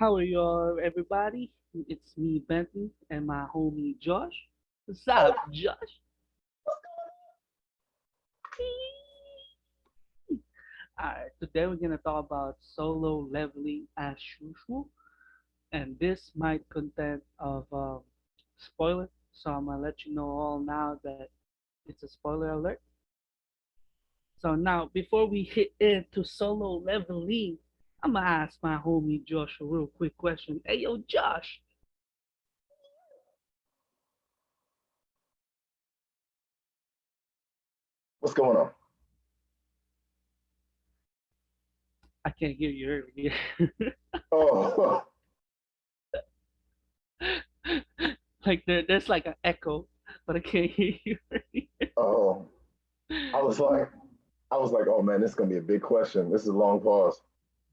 How are you all, everybody? It's me, Benton, and my homie Josh. What's up, Josh? Alright, today we're gonna talk about solo leveling as usual, and this might contain of spoiler. So I'm gonna let you know all now that it's a spoiler alert. So now, before we hit into solo leveling, I'm gonna ask my homie Josh a real quick question. Hey, yo, Josh, What's going on? I can't hear you earlier. Oh, There's like an echo, but I can't hear you. oh, I was like, oh man, this is gonna be a big question. This is a long pause.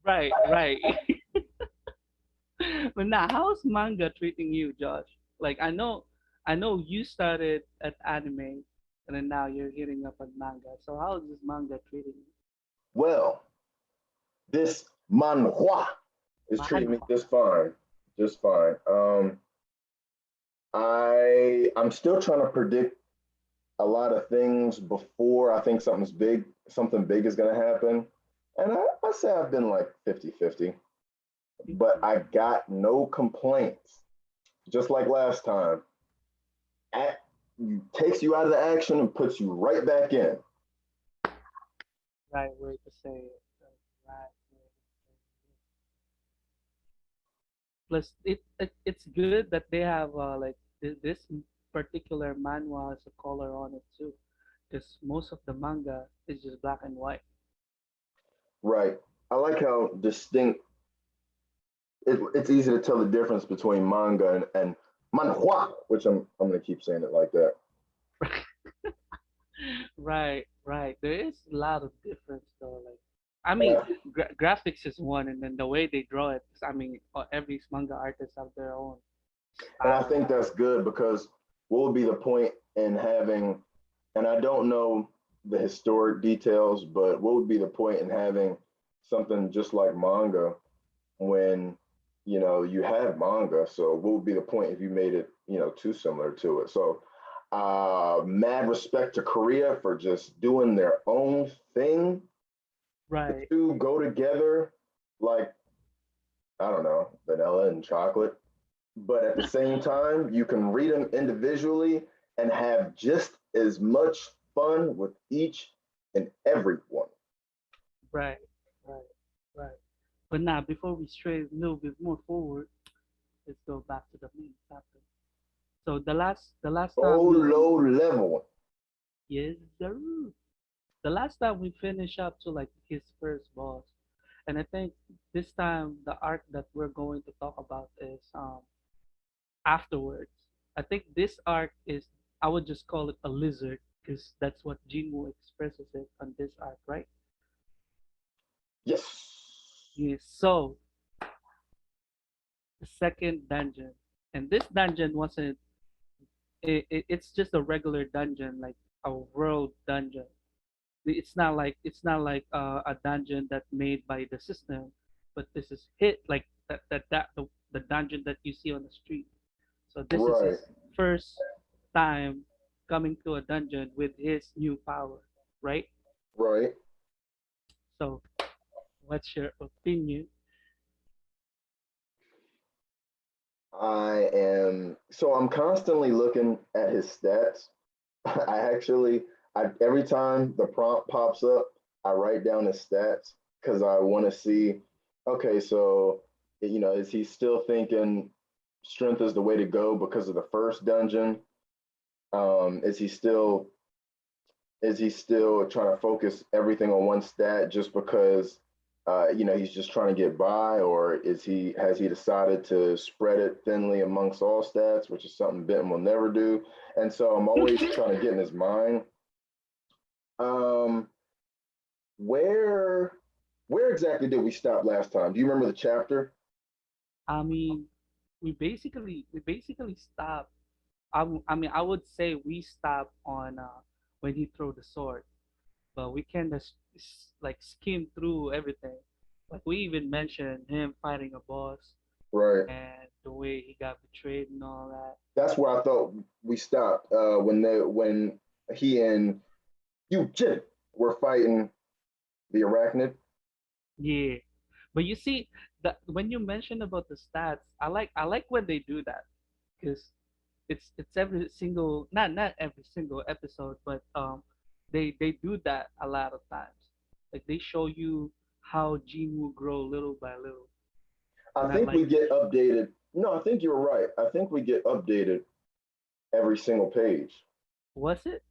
Right, right. But now, how's manga treating you, Josh? Like I know you started at anime, and then now you're hitting up on manga. So how is this manga treating you? Well, this manhwa is treating me Manhwa. just fine. I'm still trying to predict a lot of things before I think something big is gonna happen, and I say I've been like 50-50, but I got no complaints. Just like last time, at, takes you out of the action and puts you right back in. Right way to say it. Right way to say it. Plus, it's good that they have this particular manhwa has a color on it too, because most of the manga is just black and white. Right. I like how distinct it's easy to tell the difference between manga and manhwa, which I'm gonna keep saying it like that. Right, right. There is a lot of difference though. Like, I mean, Yeah. graphics is one, and then the way they draw it. I mean, every manga artist have their own And I style. think that's good because what would be the point in having, and I don't know the historic details, but what would be the point in having something just like manga when you have manga? So what would be the point if you made it too similar to it? So mad respect to Korea for just doing their own thing. The Right, two go together like, I don't know, vanilla and chocolate. But at the same time, you can read them individually and have just as much fun with each and every one. right, right, right. But now, before we stray a little bit more forward, let's go back to the main topic. So the last time Go we low level. yes sir. The last time we finished up to like his first boss, and I think this time the arc that we're going to talk about is afterwards. I think this arc is, I would just call it a lizard because that's what Jinwoo expresses it on this arc, right? Yes. Yes. So the second dungeon, and this dungeon wasn't. It's just a regular dungeon, like a world dungeon. It's not like a dungeon that made by the system, but this is hit like the dungeon that you see on the street. So this is Right. his first time coming to a dungeon with his new power, right? Right. So what's your opinion? I'm constantly looking at his stats. I actually, every time the prompt pops up, I write down his stats because I want to see, okay, so, is he still thinking strength is the way to go because of the first dungeon? Is he still trying to focus everything on one stat just because he's just trying to get by, or has he decided to spread it thinly amongst all stats, which is something Benton will never do. And so I'm always trying to get in his mind. Um, where where exactly did we stop last time? Do you remember the chapter? I mean, we basically stopped. I mean, I would say we stopped on when he threw the sword, but we can just like skim through everything. Like we even mentioned him fighting a boss, Right. and the way he got betrayed and all that. That's where I thought we stopped. When he and Jin were fighting the arachnid. Yeah, but you see that when you mention about the stats, I like when they do that because it's every single not every single episode, but they do that a lot of times. Like they show you how Gene will grow little by little, I and I think like we get updated. No, I think you're right. I think we get updated every single page. was it?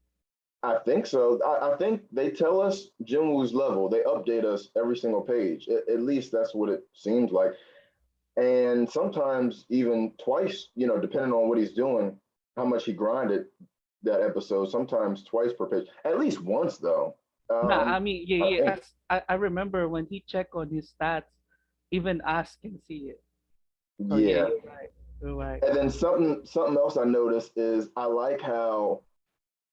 I think so. I think they tell us Jinwoo's level. They update us every single page. At least that's what it seems like. And sometimes even twice, depending on what he's doing, how much he grinded that episode, sometimes twice per page. At least once though. Nah, I mean yeah, I yeah. think I remember when he checked on his stats, even us can see it. So yeah, yeah. you're right. You're right. And then something else I noticed is I like how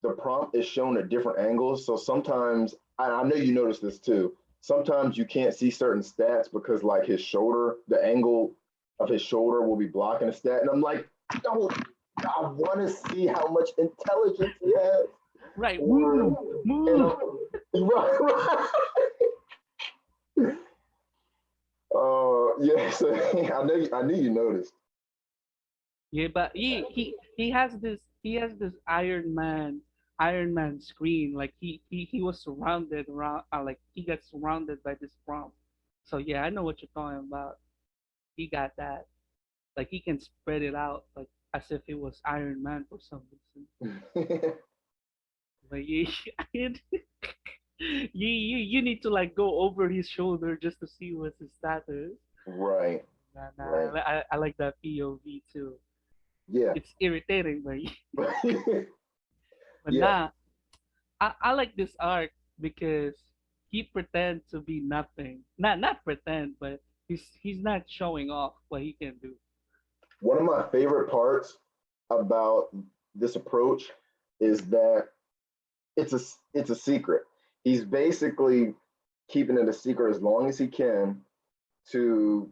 the prompt is shown at different angles. So sometimes I know you notice this too. Sometimes you can't see certain stats because like his shoulder, the angle of his shoulder will be blocking a stat. And I'm like, no, I want to see how much intelligence he has. Right, And, move, move. right, right. Yeah, so I knew you noticed. Yeah, but he has this Iron Man screen. Like he was surrounded around like he got surrounded by this prompt. So yeah, I know what you're talking about. He got that. Like he can spread it out like as if it was Iron Man for some reason. But yeah, you need to like go over his shoulder just to see what his status. Right, Nah, right. I like that POV too. Yeah. It's irritating, but but Yeah, nah, I like this arc because he pretends to be nothing. Not pretend, but he's not showing off what he can do. one of my favorite parts about this approach is that it's a it's a secret. He's basically keeping it a secret as long as he can to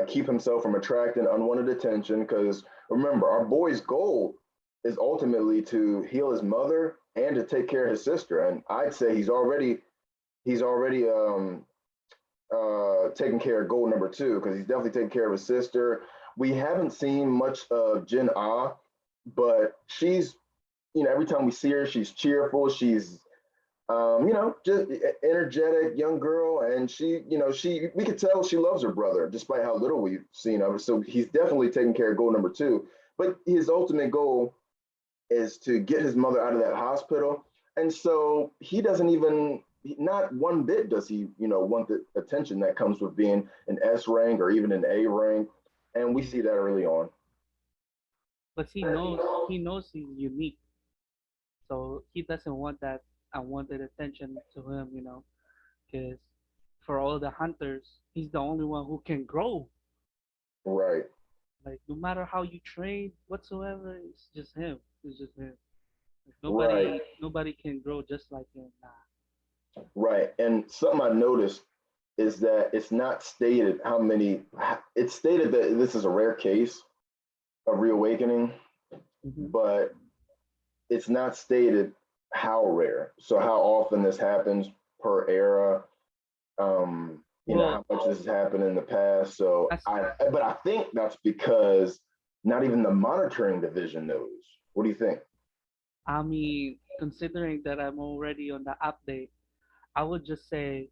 keep himself from attracting unwanted attention. Because remember, our boy's goal is ultimately to heal his mother and to take care of his sister. And I'd say he's already taking care of goal number two because he's definitely taking care of his sister. We haven't seen much of Jin Ah, but she's every time we see her, she's cheerful. She's just energetic young girl, and she we could tell she loves her brother despite how little we've seen of her. So he's definitely taking care of goal number two. But his ultimate goal is to get his mother out of that hospital, and so he doesn't even not one bit does he want the attention that comes with being an S rank or even an A rank, and we Yeah. see that early on. But he knows he's unique, so he doesn't want that unwanted attention to him. Because for all the hunters, he's the only one who can grow. Right, Like no matter how you train whatsoever, it's just him. It's just him. Like, right, nobody can grow just like him. Nah. right. And something I noticed is that it's not stated how many. It's stated that this is a rare case of reawakening, Hmm. but it's not stated how rare. So how often this happens per era. Well, How much this has happened in the past. So as but I think that's because not even the monitoring division knows. What do you think? I mean, considering that I'm already on the update, I would just say,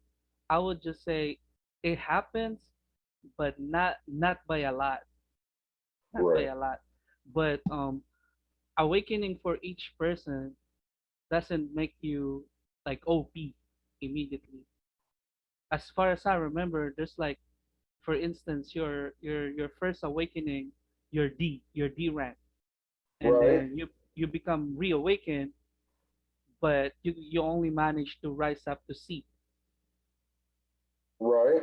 I would just say, it happens, but not by a lot, not by Right, a lot. But awakening for each person doesn't make you like OP immediately. As far as I remember, there's like, for instance, your first awakening, your D rank, and right, then you become reawakened, but you only manage to rise up to C right,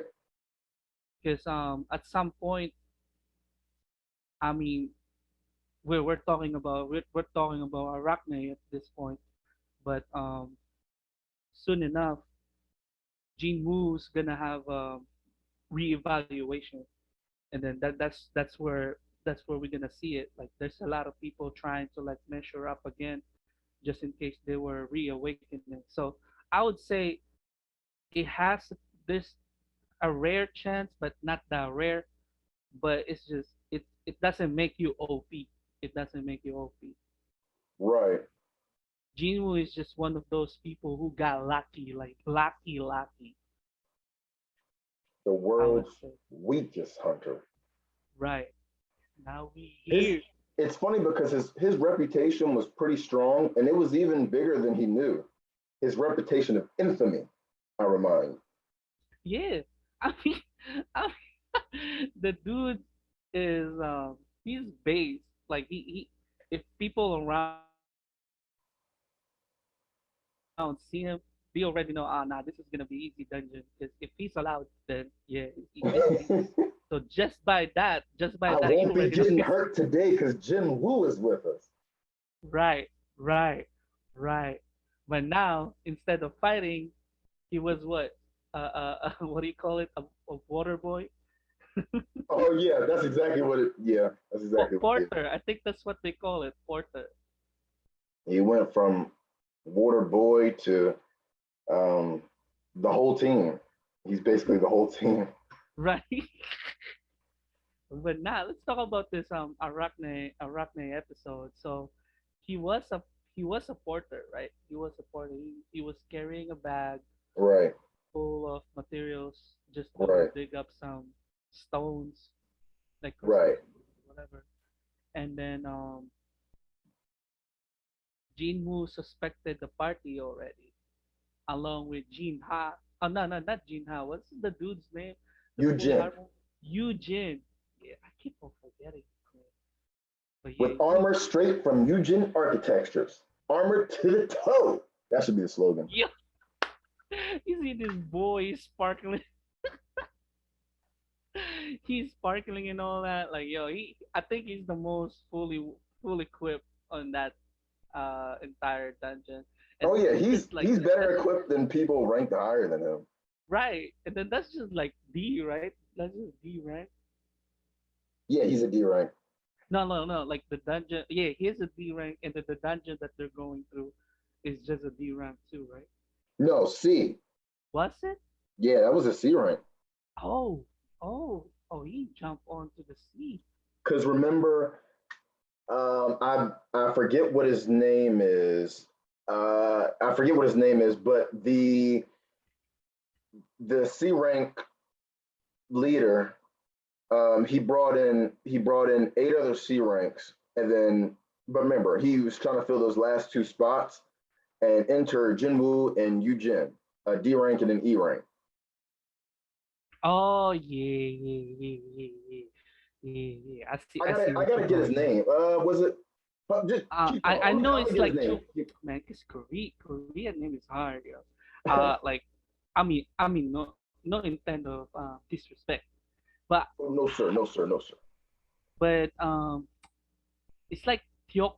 because at some point, I mean, we're talking about Arachne at this point, but soon enough, Jin Woo's gonna have reevaluation, and then that's where we're gonna see it. Like there's a lot of people trying to like measure up again, just in case they were reawakening. So I would say it has this a rare chance, but not that rare. But it's just it doesn't make you OP. It doesn't make you OP. Right. Jinwoo is just one of those people who got lucky, like lucky, lucky. The I would world's say. weakest hunter. Right. Now we His here. it's funny because his reputation was pretty strong, and it was even bigger than he knew. His reputation of infamy, I remind. Yeah. I mean, I the dude is he's based like he if people around see him, they already know, ah, nah, this is gonna be easy dungeon. Because if he's allowed, then yeah, this is easy. So just by that, you already know I it's won't be getting hurt today because Jin Woo is with us. right, right, right. But now instead of fighting, he was what? What do you call it? A water boy? Oh yeah, that's exactly what it. Yeah, that's exactly what it. Porter. I think that's what they call it. Porter. He went from water boy to um, the whole team. He's basically the whole team. Right. But now let's talk about this Arachne episode. So he was a he was a porter, right? He was a porter. He was carrying a bag Right, full of materials just to right, dig up some stones, like right. crystals, whatever. And then Jinwoo suspected the party already, along with Jin Ha. Oh no, no, not Jin Ha. What's the dude's name? The fully Eugene armored Eugene. Yeah, I keep on forgetting his name. But with yeah, armor straight from Eugene Architectures. Armor to the toe. That should be the slogan. yeah. You see this boy sparkling. He's sparkling and all that. Like yo, he. I think he's the most fully equipped on that entire dungeon. And Oh this yeah, is just like he's better that's equipped than people ranked higher than him. right. And then that's just like D, right? That's just D, right? Yeah, he's a D rank. No, no, no. Like the dungeon. Yeah, here's a D rank, and then the dungeon that they're going through is just a D rank too, right? No, C. Was it? Yeah, that was a C rank. Oh, oh, he jumped onto the sea. Because remember, I forget what his name is. I forget what his name is, but the C rank leader, he brought in eight other C ranks, and then but remember he was trying to fill those last two spots and enter Jinwoo and Yujin, a D rank and an E rank. Oh yeah, yeah, yeah, yeah, yeah, yeah, yeah. I I gotta see I what you're gotta get his going. name. Was it? Just keep going. I know I'm gonna it's get his like name. two, man. Cause Korean name is hard, yo. Like no intent of disrespect, but Oh, no sir, no sir, no sir. it's like Tyok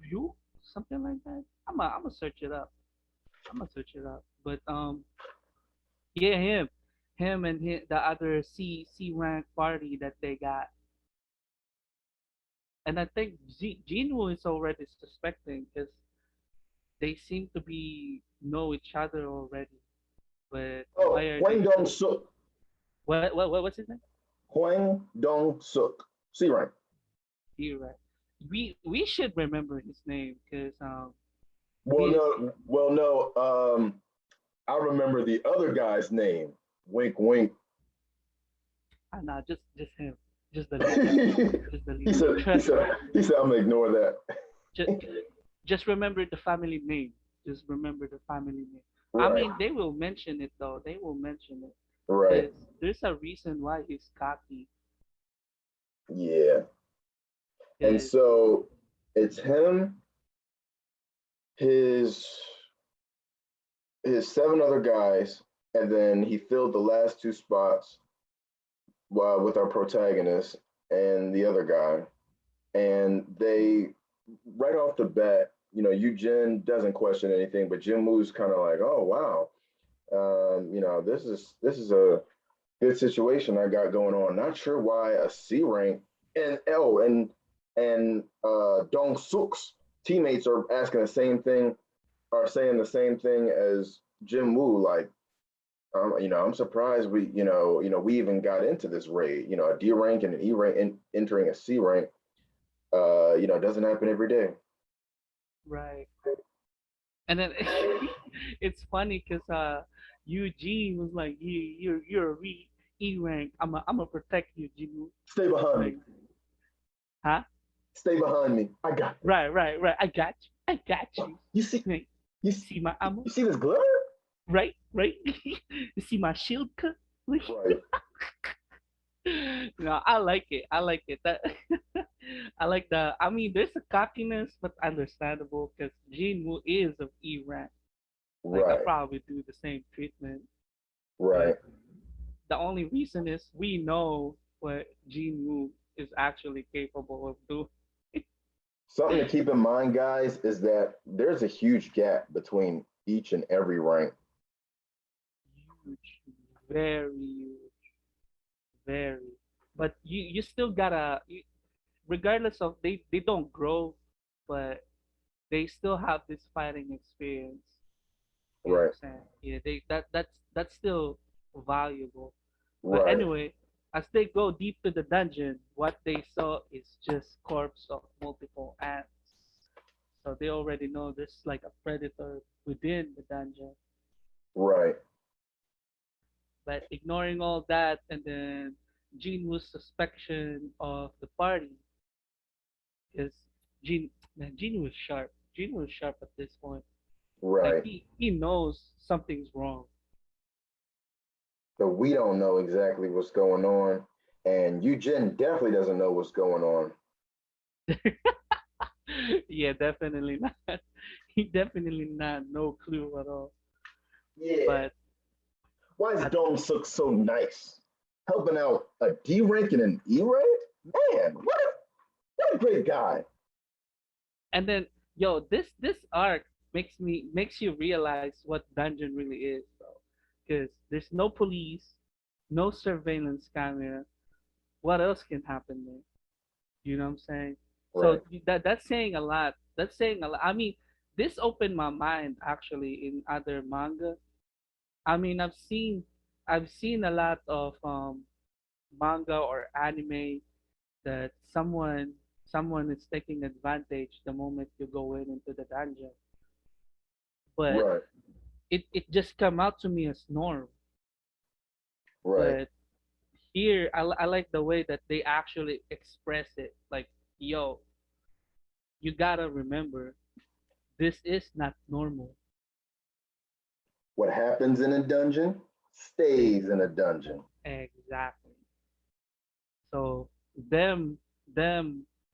View, something like that. I'm gonna search it up. I'm gonna search it up. But yeah, him and the other C rank party that they got, and I think Jinwoo is already suspecting because they seem to be know each other already. But why Oh, are they Hwang Dong still? Suk. What's his name? Hwang Dong Suk. C rank. Here, right? We should remember his name because Well, he's no, well, no. I remember the other guy's name. Wink, wink. nah, just him, just the leader, he just the leader. said, he Trust said, me. he said, I'm gonna ignore that. Just just remember the family name. Just remember the family name. I Right, mean, they will mention it though. They will mention it right. because there's a reason why he's cocky. Yeah. And Because so it's him, his his seven other guys, and then he filled the last two spots with our protagonist and the other guy. And they right off the bat, Eugene doesn't question anything, but Jim Woo's kind of like, oh wow, this is good situation I got going on. Not sure why a C rank and Dong Suk's teammates are asking the same thing, are saying the same thing as Jim Woo. Like, I'm surprised we even got into this raid. A D rank and an E rank entering a C rank. It doesn't happen every day. Right. And then it's funny because Eugene was like, you're a E rank. I'm a protect you, Jin. Stay behind me. Like, huh? Stay behind me. I got this. Right. I got you. I got you. You see, Like, you see my ammo? you see this glitter? Right. You see my shield cut? Right, I like it. I like it. That I like the. I mean, there's a cockiness, but understandable because Jin Woo is of E rank. Like I right, probably do the same treatment, right. but the only reason is we know what Jin Woo is actually capable of doing. Something to keep in mind, guys, is that there's a huge gap between each and every rank. Huge, very huge, very. But you still gotta, regardless of they don't grow, but they still have this fighting experience. You know what Right, I'm saying? Yeah, that's still valuable. But right. anyway, as they go deep to the dungeon, what they saw is just corpse of multiple ants. So they already know there's like a predator within the dungeon. Right. But ignoring all that, and then Jinwoo's suspicion of the party is Jin was sharp. Jin was sharp at this point. Like Right. he knows something's wrong. But we don't know exactly what's going on. And Eugene definitely doesn't know what's going on. Yeah, definitely not. He definitely not no clue at all. Yeah. But Why is at, Dome Sook so nice? Helping out a D rank and an E rank? Man, what a great guy. and then yo, this arc makes you realize what dungeon really is, bro. Because there's no police, no surveillance camera. What else can happen there? You know what I'm saying? So Right. that's saying a lot. That's saying a lot. I mean, this opened my mind actually in other manga. I mean, I've seen a lot of manga or anime that someone is taking advantage the moment you go into the dungeon, but Right. it just come out to me as norm. Right. But here I like the way that they actually express it, like, yo, you gotta remember this is not normal. What happens in a dungeon Stay stays in a dungeon. exactly. So them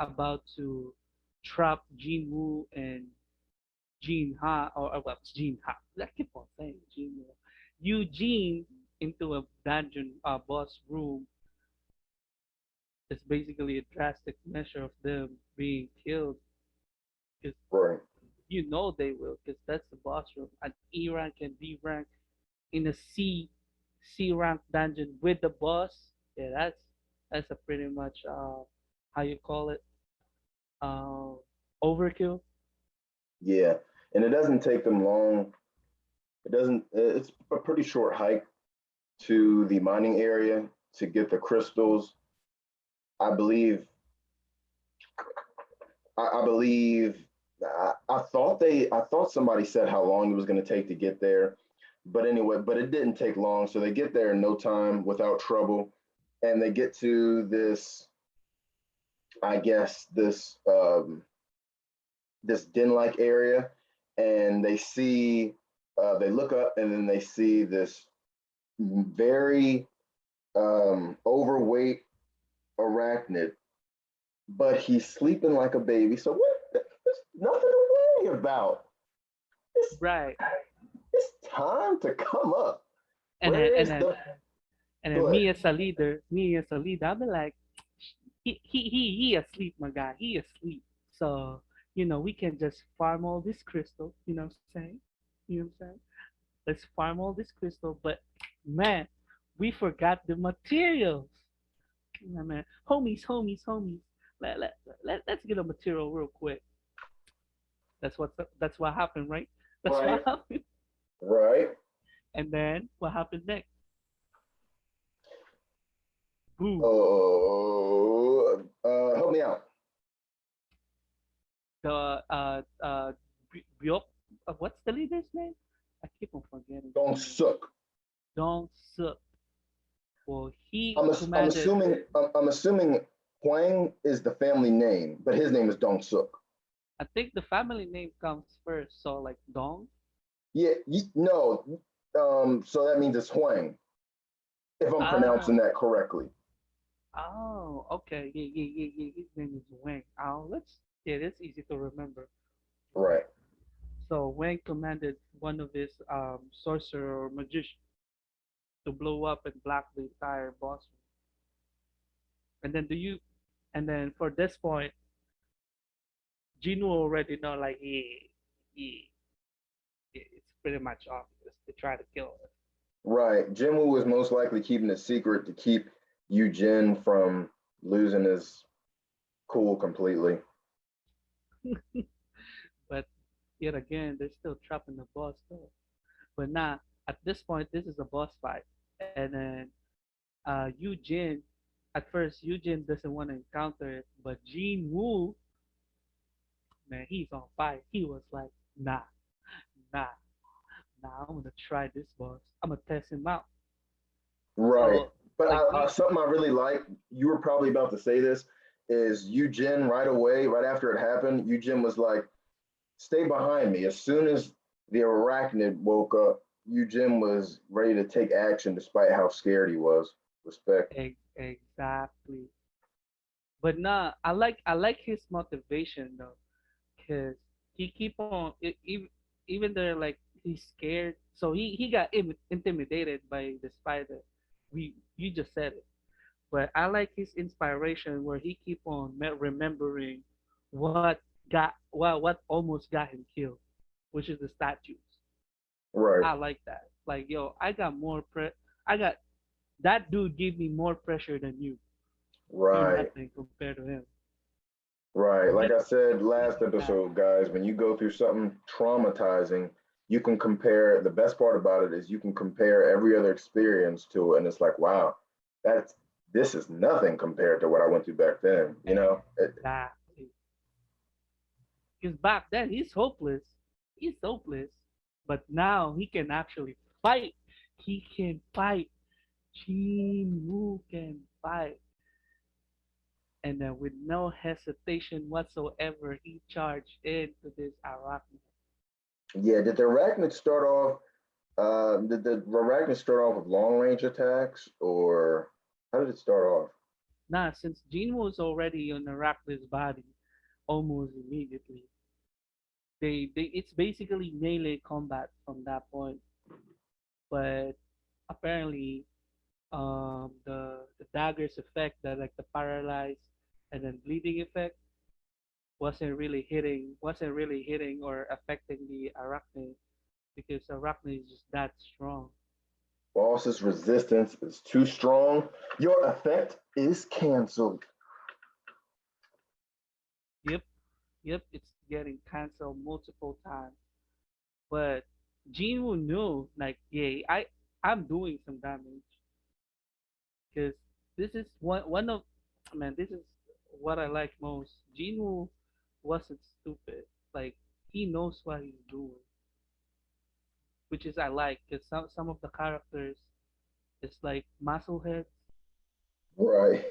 about to trap Jin Woo and Jin Ha, or well, Jin Ha. I keep on saying Jin Woo. Eugene into a dungeon boss room is basically a drastic measure of them being killed, because Right. you know they will, because that's the boss room. An E rank and D rank in a C rank dungeon with the boss. Yeah, that's a pretty much how you call it, uh, overkill. Yeah. And it doesn't take them long. It doesn't, it's a pretty short hike to the mining area to get the crystals. I believe, I believe, I thought somebody said how long it was going to take to get there. But anyway, but it didn't take long. So they get there in no time without trouble. And they get to this, I guess, this den-like area, and they look up, and then they see this very overweight arachnid, but he's sleeping like a baby. So what? There's nothing to worry about. It's Right. it's time to come up. And then Where and is then the and then good? me as a leader, I'll be like, he asleep, my guy. He asleep. So, we can just farm all this crystal, you know what I'm saying? You know what I'm saying? Let's farm all this crystal. But man, We forgot the materials. Yeah, man. Homies. Let's get a material real quick. That's what happened, right? That's what Right, happened. right. And then what happened next? Boom. Oh, help me out. The Byok, what's the leader's name? I keep on forgetting his Don't name. suck. Dong Suk. Well, he I'm commanded. assuming I'm assuming Huang is the family name, but his name is Dong Suk. I think the family name comes first. So like Dong. Yeah, no. So that means it's Huang, if I'm pronouncing Oh, that correctly. oh, okay. Yeah. His name is Wang. Oh, let's. Yeah, that's easy to remember. Wang. Right, So Wang commanded one of his sorcerer or magician to blow up and block the entire boss room. And then do you? And then for this point, Gino already know like he it's pretty much obvious. They try to kill right. Jinwoo was most likely keeping it secret to keep Yu Jin from losing his cool completely. her. But yet again, they're still trapping the boss though. But now at this point, this is a boss fight, and then Eugene. At first, Eugene doesn't want to encounter it, but Jin Woo, man, he's on fire. He was like, nah, nah, I'm gonna try this boss. I'm gonna test him out. Right. So But like he, something I really like, you were probably about to say this, is Yu Jin right away, right after it happened, Yu Jin was like, stay behind me. As soon as the arachnid woke up, Yu Jin was ready to take action despite how scared he was. Respect. exactly. But nah, I like his motivation though, cause he keep on even though like he's scared, so he got intimidated by the spider. You just said it, but I like his inspiration where he keep on remembering what what almost got him killed, which is the statues. Right, I like that. Like yo, I got that dude gave me more pressure than you. You're right, nothing compared to him. right. Like Yep. I said last Easy that. episode, guys, when you go through something traumatizing, you can compare. The best part about it is you can compare every other experience to it, and it's like, wow, that's this is nothing compared to what I went through back then. Exactly. Because back then he's hopeless. He's hopeless. But now he can actually fight. He can fight. Jin Woo can fight. And then with no hesitation whatsoever, he charged into this arachne. Yeah, did the arachnid start off? Did the arachnid start off with long range attacks, or how did it start off? Now, since Jin was already on Arachne's body almost immediately, they it's basically melee combat from that point. But apparently, the dagger's effect, that like the paralyzed and then bleeding effect, wasn't really hitting or affecting the Arachne because Arachne is just that strong. Boss's resistance is too strong. Your effect is canceled. Yep, yep, it's getting canceled multiple times. But Jinwoo knew, like, yeah, I'm doing some damage because this is one of, man, this is what I like most. Jinwoo wasn't stupid. Like he knows what he's doing, which is I like because some of the characters is like muscle heads, Right.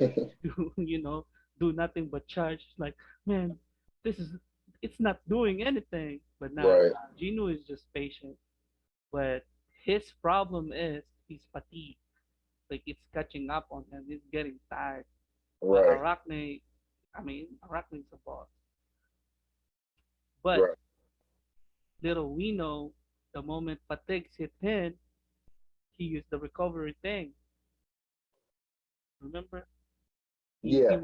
do do nothing but charge. Like man, this is it's not doing anything. But now Right. Jinwoo is just patient. But his problem is he's fatigued. Like it's catching up on him. He's getting tired. But Right. Arachne's a boss. But Right. little we know, the moment fatigues hit him, he used the recovery thing. Remember? He he Yeah.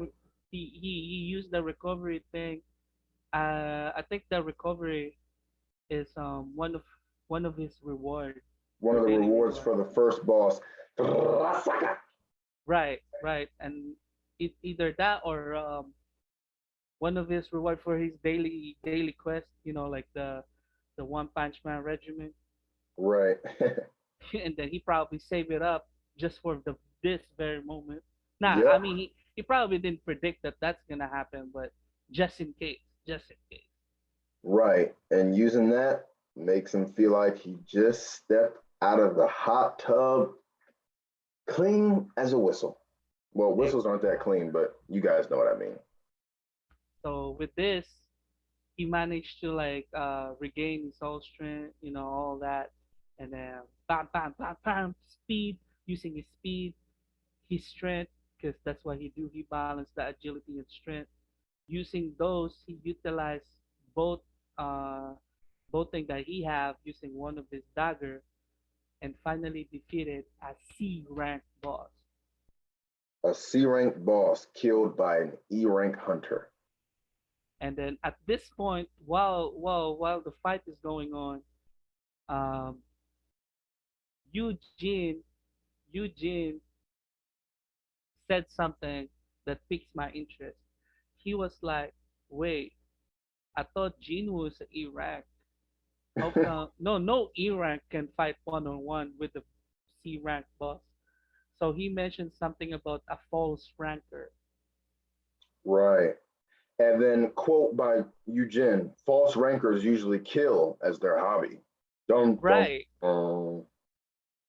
he used the recovery thing. I think the recovery is one of his reward One or of the daily rewards reward. for the first boss. Right, right, and either that or one of his reward for his daily quest, like the One Punch Man regimen, Right. and then he probably saved it up just for this very moment. Nah, I Yep. mean he probably didn't predict that that's gonna happen, but just in case, just in case. Right. And using that makes him feel like he just stepped out of the hot tub clean as a whistle. Well, whistles aren't that Exactly. clean, but you guys know what I mean. So with this, he managed to like regain his whole strength, all that, and then bam, bam, bam, bam, speed, using his speed, his strength, because that's what he do. He balanced the agility and strength. Using those, he utilized both uh, both things that he have using one of his dagger, and finally defeated a C rank boss. A C rank boss killed by an E rank hunter. And then at this point, while the fight is going on, um, Eugene Eugene said something that piques my interest. He was like, "Wait, I thought Jin was E rank. How come no E rank can fight one on one with the C rank boss?" So he mentioned something about a false ranker. Right. And then, quote by Eugene, false rankers usually kill as their hobby. Don't, Right. um,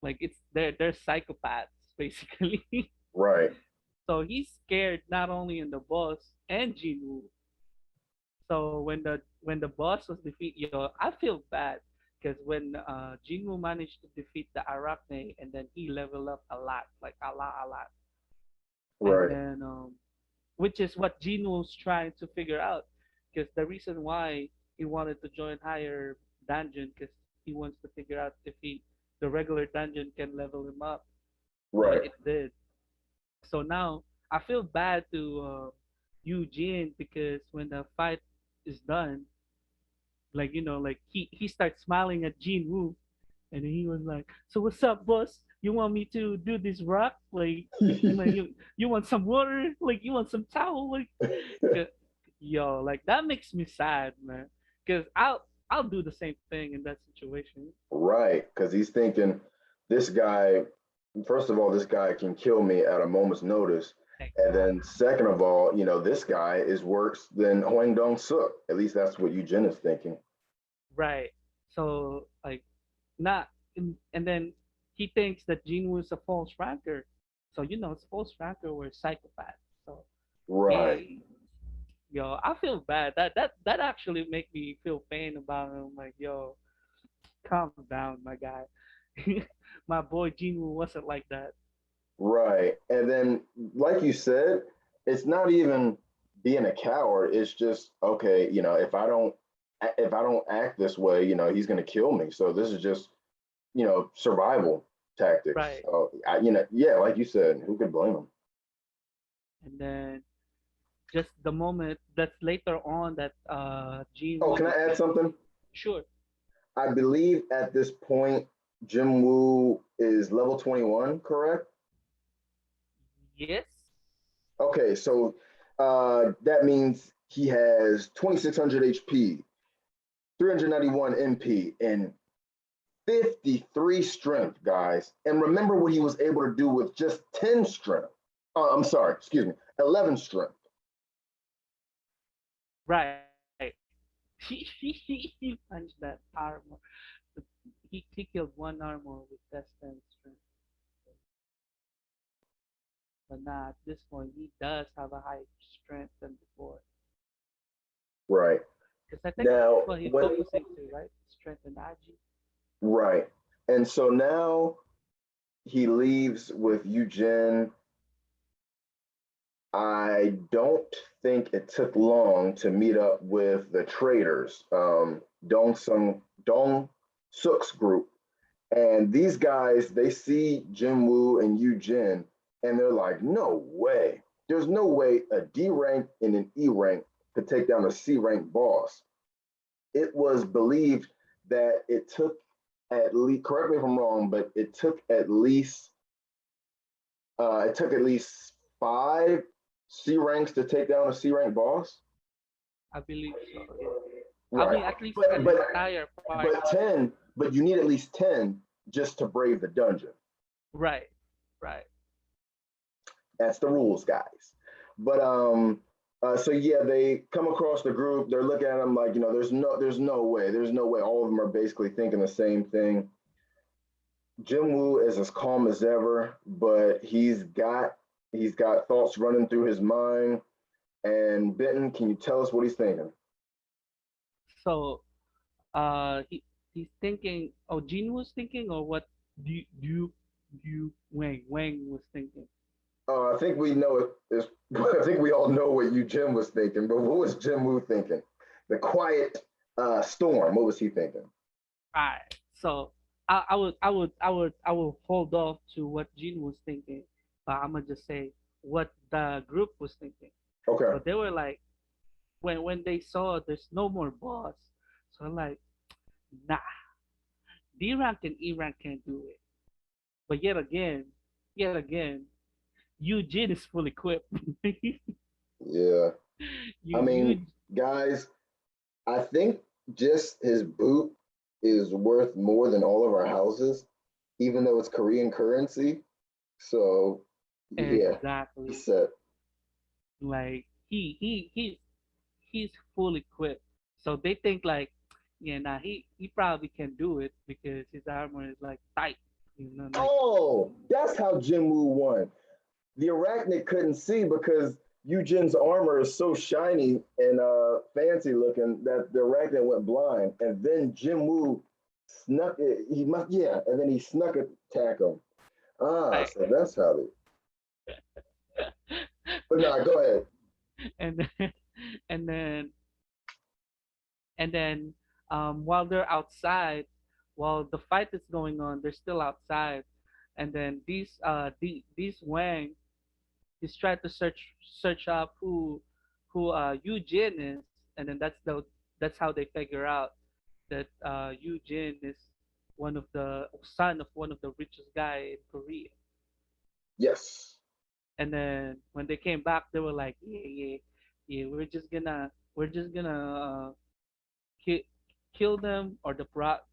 Like they're psychopaths basically. right, So he's scared not only in the boss and Jinwoo. So when the boss was defeated, I feel bad because when Jinwoo managed to defeat the Arachne and then he leveled up a lot, like a lot, and right, then which is what Jinwoo's trying to figure out, because the reason why he wanted to join higher dungeon because he wants to figure out if the regular dungeon can level him up, but right. it did. So now I feel bad to Eugene because when the fight is done, like like he starts smiling at Jin Woo, and then he was like, "So what's up, boss? You want me to do this rock? You want some water? Like you want some towel? Like, yo, like that makes me sad, man. Cause I'll do the same thing in that situation. Right, because he's thinking this guy, first of all, this guy can kill me at a moment's notice. And then Exactly. second of all, this guy is worse than Huang Dong Suk. At least that's what Eugene is thinking. Right. So like not and then he thinks that Jin Woo is a false ranker. So false ranker were psychopaths. So Right, he I feel bad. That actually make me feel pain about him. Like, yo, calm down, my guy. My boy Jinwoo wasn't like that. right. And then, like you said, it's not even being a coward. It's just, okay, if I don't act this way, he's gonna kill me. So this is just, survival tactics. Right. So yeah, like you said, who could blame him? And then just the moment that's later on that Oh, Jinwoo can I add defeat. something? Sure. I believe at this point, Jim Woo is level 21, correct? Yes. Okay, so that means he has 2600 HP, 391 MP, and 53 strength, guys. And remember what he was able to do with just 10 strength. I'm sorry, excuse me, 11 strength. Right. He punched that armor. He killed one armor with less than strength. But nah, at this point, he does have a high strength than before. Right. Because I think that's Now, what he's what, focusing to, right? Strength and Agi. right. And so now he leaves with Eugen. I don't think it took long to meet up with the traders, Dong Suk's group. And these guys, they see Jin Woo and Yu Jin, and they're like, no way. There's no way a D rank and an E rank could take down a C rank boss. It was believed that it took at least, correct me if I'm wrong, but it took at least It took at least five C ranks to take down a C rank boss. I believe so. Yeah. I Right. mean, at least But an but entire part. but 10, but you need at least 10 just to brave the dungeon. Right. Right. That's the rules, guys. But so yeah, they come across the group. They're looking at them like, there's no way. All of them are basically thinking the same thing. Jim Woo is as calm as ever, but he's got thoughts running through his mind. And Benton, can you tell us what he's thinking? So, he's thinking. Oh, Jin was thinking, or what? Wang was thinking. I think we know it is. I think we all know what you Jim was thinking. But what was Jim Woo thinking? The quiet storm. What was he thinking? Alright. So I would hold off to what Jin was thinking, but I'm gonna just say what the group was thinking. Okay. So they were like, when they saw there's no more boss, so like, nah, D rank and E rank can't do it. But yet again, Eugene is fully equipped. you Yeah. I mean, you guys, I think just his boot is worth more than all of our houses, even though it's Korean currency. So, yeah, he exactly, said, like he's fully equipped. So they think like, yeah, nah, he probably can do it because his armor is like tight, like oh, that's how Jim Woo won. The arachnid couldn't see because Eugen's armor is so shiny and fancy looking that the arachnid went blind. And then Jim Woo snuck it. He must, yeah, and then he snuck attack him. Ah, right. so that's how they. But nah, go ahead. and then and then and then while they're outside, while the fight is going on, they're still outside, and then these Wang he's trying to search up who Eugene is, and then that's how they figure out that Eugene is one of the son of one of the richest guy in Korea. Yes. And then when they came back, they were like, yeah, we're just gonna ki- kill them, or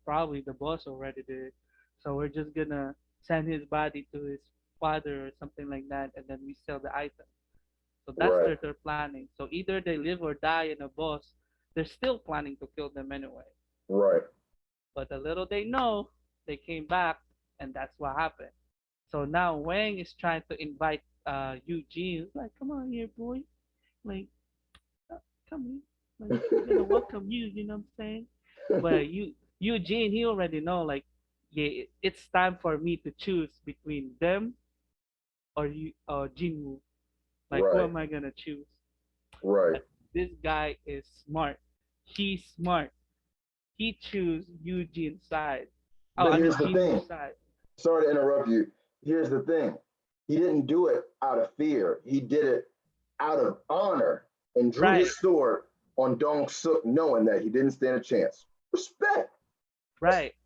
probably the boss already did. So we're just gonna send his body to his father or something like that, and then we sell the item. So that's Right. their planning. So either they live or die in a boss, they're still planning to kill them anyway. Right. But the little they know, they came back, and that's what happened. So now Wang is trying to invite Eugene, like, come on here, boy, like, uh, come here, like, we're gonna welcome you. You know what I'm saying? But Eugene, he already know, like, yeah, it's time for me to choose between them or you or Jinwoo. Like, who Right. am I gonna choose? Right. But this guy is smart. He's smart. He choose Eugene's side. Oh, But I here's mean the Jinwoo's thing. side. Sorry to interrupt you. Here's the thing. He didn't do it out of fear. He did it out of honor and drew Right, his sword on Dong Suk, knowing that he didn't stand a chance. Respect. right,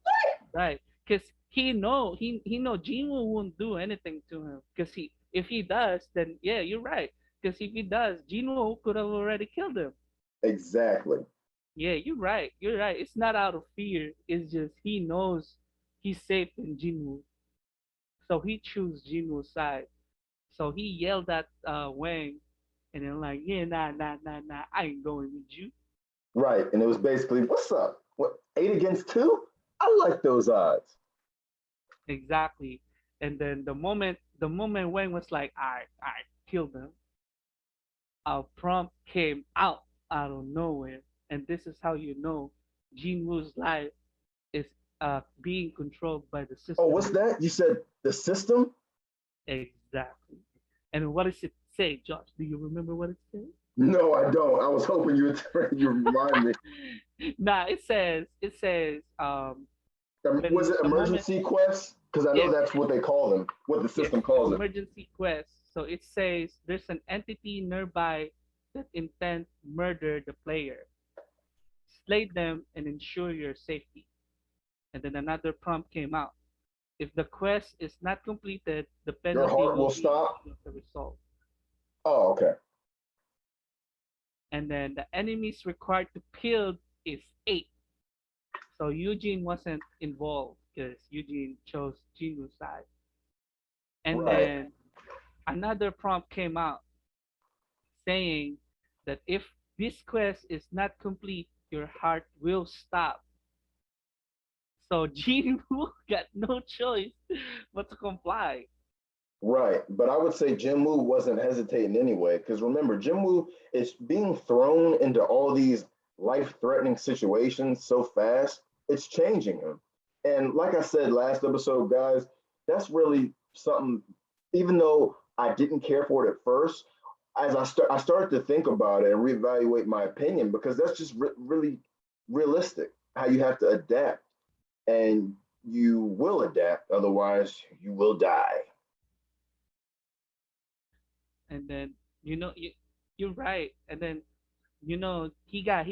right. Cause he know Jinwoo won't do anything to him. Cause if he does, then yeah, you're right. Cause if he does, Jinwoo could have already killed him. Exactly. Yeah, you're right. You're right. It's not out of fear. It's just he knows he's safe in Jinwoo, so he chose Jinwoo's side. So he yelled at Wang, and then like, yeah, nah, I ain't going with you. Right. And it was basically, what's up? What, 8 against 2? I like those odds. Exactly. And then the moment Wang was like, I killed them, a prompt came out of nowhere, and this is how you know Jinwoo's life is being controlled by the Oh, system. what's that? You said the system? Exactly. And what does it say, Josh? Do you remember what it says? No, I don't. I was hoping you would you remind me. Nah, it says Was when it the moment emergency quests? Because I know yes, that's what they call them, what the yes, system calls it. emergency quest. So it says there's an entity nearby that intends murder the player. Slay them and ensure your safety. And then another prompt came out. If the quest is not completed, the Your penalty heart will will be stop. one of the results. Oh, okay. And then the enemies required to kill is eight. So Eugene wasn't involved because Eugene chose Jinwoo's side. And Right. then another prompt came out saying that if this quest is not complete, your heart will stop. So Jinwoo got no choice but to comply. Right. But I would say Jinwoo wasn't hesitating anyway, because remember, Jinwoo is being thrown into all these life-threatening situations so fast, it's changing him. And like I said last episode, guys, that's really something, even though I didn't care for it at first, as I started to think about it and reevaluate my opinion, because that's just really realistic, how you have to adapt. And you will adapt, otherwise you will die. And then you're right. And then he got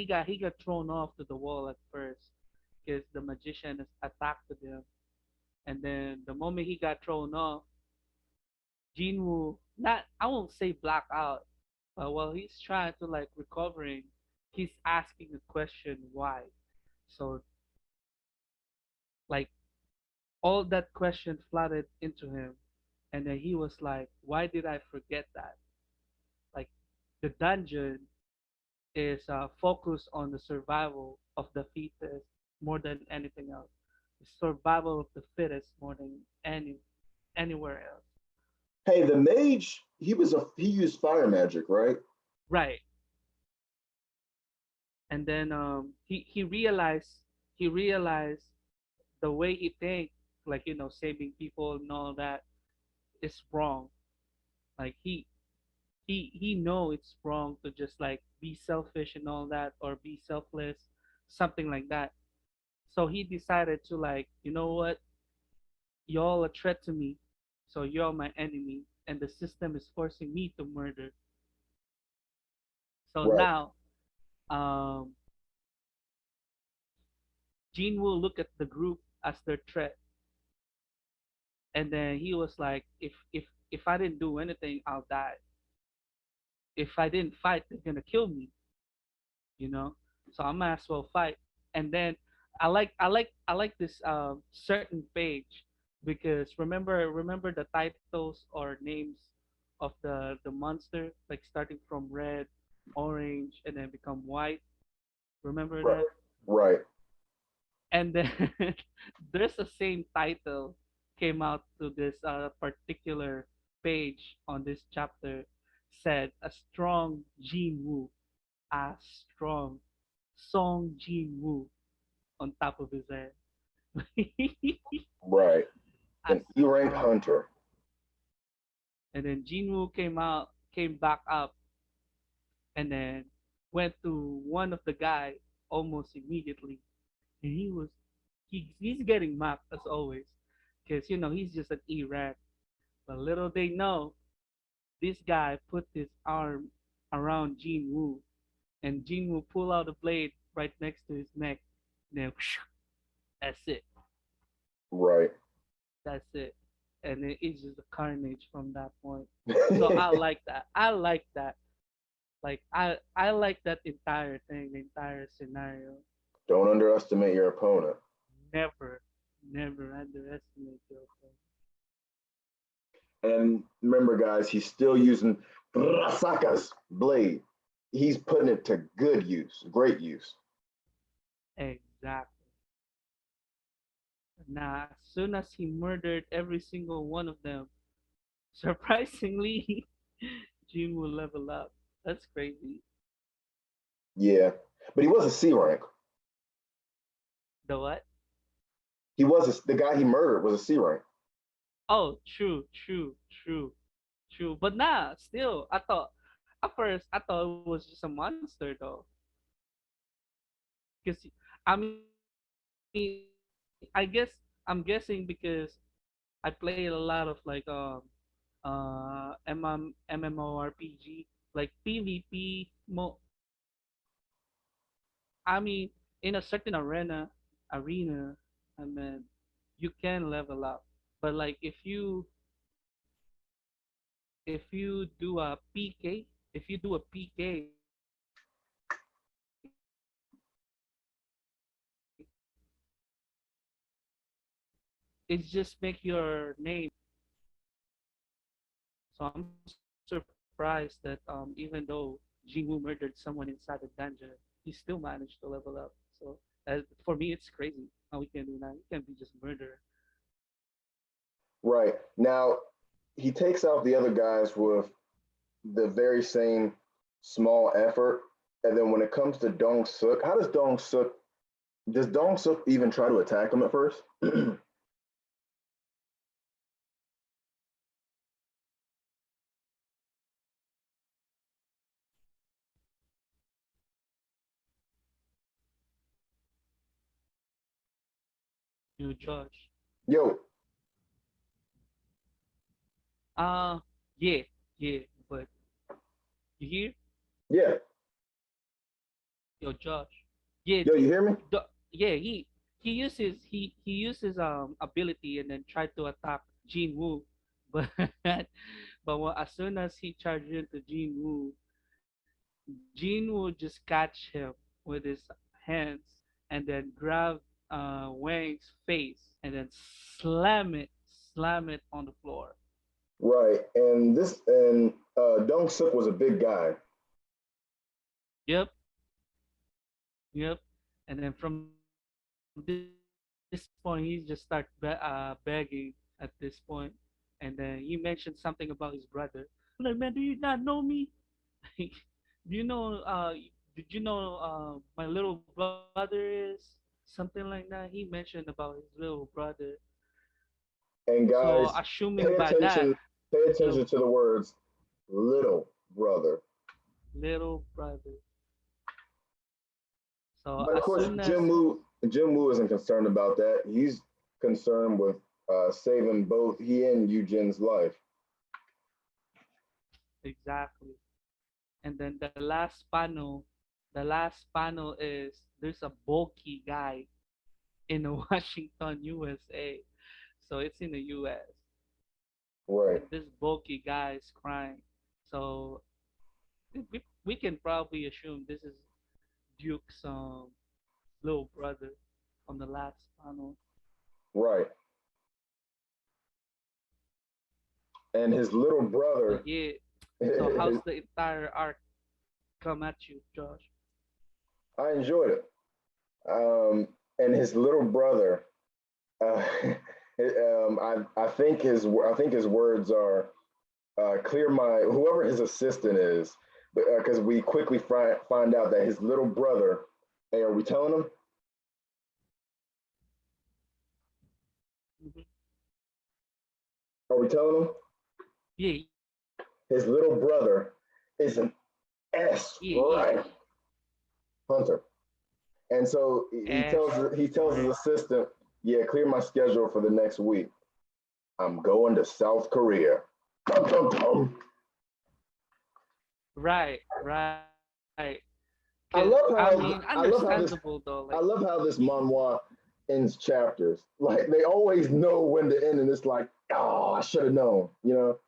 thrown off to the wall at first because the magician has attacked him. And then the moment he got thrown off, Jinwoo, not I won't say black out, but while he's trying to like recovering, he's asking the question why. So like all that question flooded into him, and then he was like, why did I forget that? Like the dungeon is focused on the survival of the fittest more than anything else. The survival of the fittest more than anywhere else. Hey, the mage, he used fire magic, right? Right. And then he realized the way he thinks, like saving people and all that, is wrong. Like he know it's wrong to just like be selfish and all that, or be selfless, something like that. So he decided to, like, what, y'all a threat to me, so you're my enemy, and the system is forcing me to murder. So Right, now, um, Gene will look at the group as their threat, and then he was like, if I didn't do anything, I'll die. If I didn't fight, they're gonna kill me. you know. So I might as well fight. And then I like this certain page, because remember the titles or names of the monster, like starting from red, orange, and then become white. Remember right, that? right. And then there's the same title came out to this particular page on this chapter, said a strong Jin Woo, as strong Song Jin Woo on top of his head. Right. As An E rank strong. hunter. And then Jin Woo came back up, and then went to one of the guy almost immediately. And he's getting mocked as always, because he's just an E rank. But little they know, this guy put his arm around Jin Woo, and Jin Woo pull out a blade right next to his neck. And then that's it. Right. That's it. And it's just a carnage from that point. So I like that. I like that. Like I like that entire thing, the entire scenario. Don't underestimate your opponent. Never, never underestimate your opponent. And remember, guys, he's still using Rasaka's blade. He's putting it to good use, great use. Exactly. Now, as soon as he murdered every single one of them, surprisingly, Jim will level up. That's crazy. Yeah. But he was a C rank. The what? The guy he murdered was a C rank. Oh, true, true, true, true. But nah, still, at first I thought it was just a monster though. Because I'm guessing because I play a lot of like MMORPG, like PvP. I mean, in a certain arena, I mean, you can level up. But like if you do a PK, if you do a PK, it just make your name. So I'm surprised that even though Jinwoo murdered someone inside the dungeon, he still managed to level up. So for me, it's crazy how we can do that. You can't be just murderer. Right. Now, he takes out the other guys with the very same small effort. And then when it comes to Dong Suk, how does Dong Suk even try to attack him at first? You judge. Yo, Uh yeah, yeah. But you hear? yeah, Yo, Josh. Yeah, yo, you hear me? yeah. He uses ability and then tried to attack Jin Woo, but as soon as he charged into Jin Woo, Jin Woo just catch him with his hands and then grab Wang's face and then slam it on the floor. Right. And Dong Suk was a big guy. Yep, yep. And then from this point, he just start begging at this point. And then he mentioned something about his brother. I'm like, man, do you not know me? Do you know? Did you know my little brother is something like that? He mentioned about his little brother. And So guys, assuming pay by that, attention, pay little attention to the words little brother. little brother. So But of as course, soon as Jim Woo isn't concerned about that. He's concerned with saving both he and Eugen's life. exactly, and then the last panel is there's a bulky guy in Washington, USA. So it's in the US. Right, And this bulky guy is crying. So we can probably assume this is Duke's little brother from the last panel. right. And his little But brother, yeah, so how's his, the entire arc come at you, Josh? I enjoyed it. And his little brother, uh, I think his words are clear my whoever his assistant is, because we quickly find out that his little brother. Hey, are we telling him? Hmm. Are we telling him? Yeah, His little brother is an S yeah, yeah. rank hunter, and so S he tells his rank. assistant, "Yeah, clear my schedule for the next week. I'm going to South Korea." Dum, dum, dum. Right, right. Cause I I mean, love how I love how understandable this though. Like I love how this he, manhwa ends chapters. Like they always know when to end, and it's like, oh, I should have known. You know?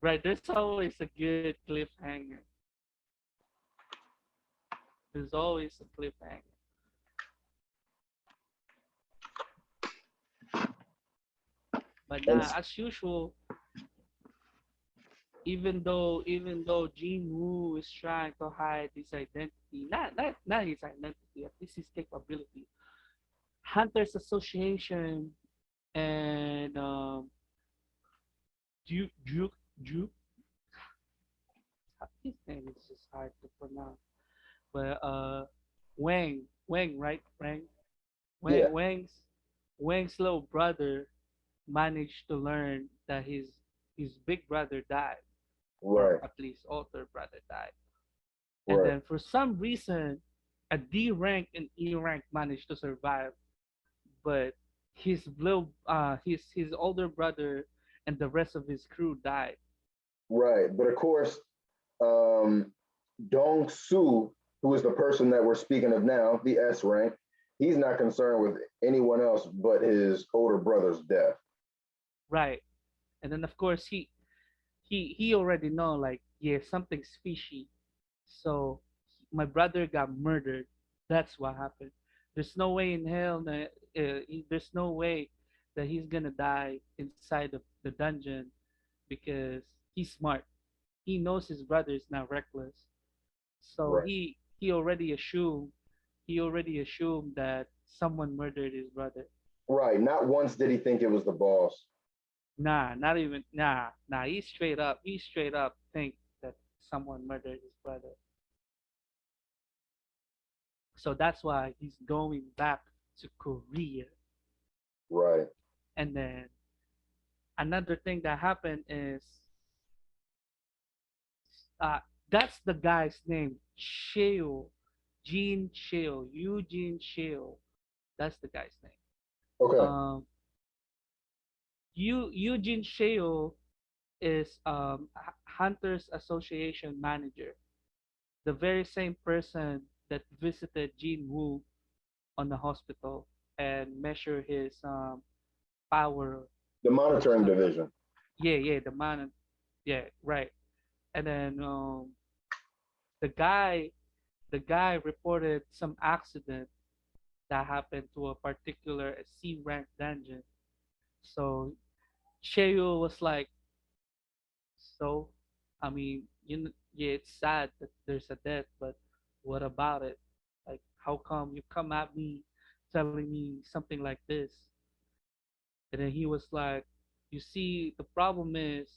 right. There's always a good cliffhanger. There's always a cliffhanger. But And now, as usual, even though Jin Woo is trying to hide his identity, not his identity, at least his capability. Hunters Association and Duke, his name is just hard to pronounce. But Wang, right? yeah, Wang's little brother managed to learn that his big brother died, or right, at least older brother died. And right, then for some reason, a D rank and E rank managed to survive, but his older brother and the rest of his crew died. right. But of course, um, Dong Su, who is the person that we're speaking of now, the S rank, he's not concerned with anyone else but his older brother's death. right. And then of course he already know like yeah something's fishy. So my brother got murdered. That's what happened. There's no way in hell that there's no way that he's gonna die inside the dungeon because he's smart. He knows his brother is not reckless. So Right. he already assumed that someone murdered his brother. Right. Not once did he think it was the boss. Nah, not even nah. He straight up think that someone murdered his brother. So that's why he's going back to Korea. Right. And then another thing that happened is uh, that's the guy's name, Sheo, Jean Sheo, Eugene Sheo. That's the guy's name. Okay. Um, Eugene Sheo is Hunters Association manager, the very same person that visited Jin Woo on the hospital and measure his power The or monitoring some, division. yeah, the man, yeah, right. And then the guy the guy reported some accident that happened to a particular C rank dungeon. So Cheyu was like, so I mean, yeah, it's sad that there's a death, but what about it? Like, how come you come at me telling me something like this? And then he was like, you see, the problem is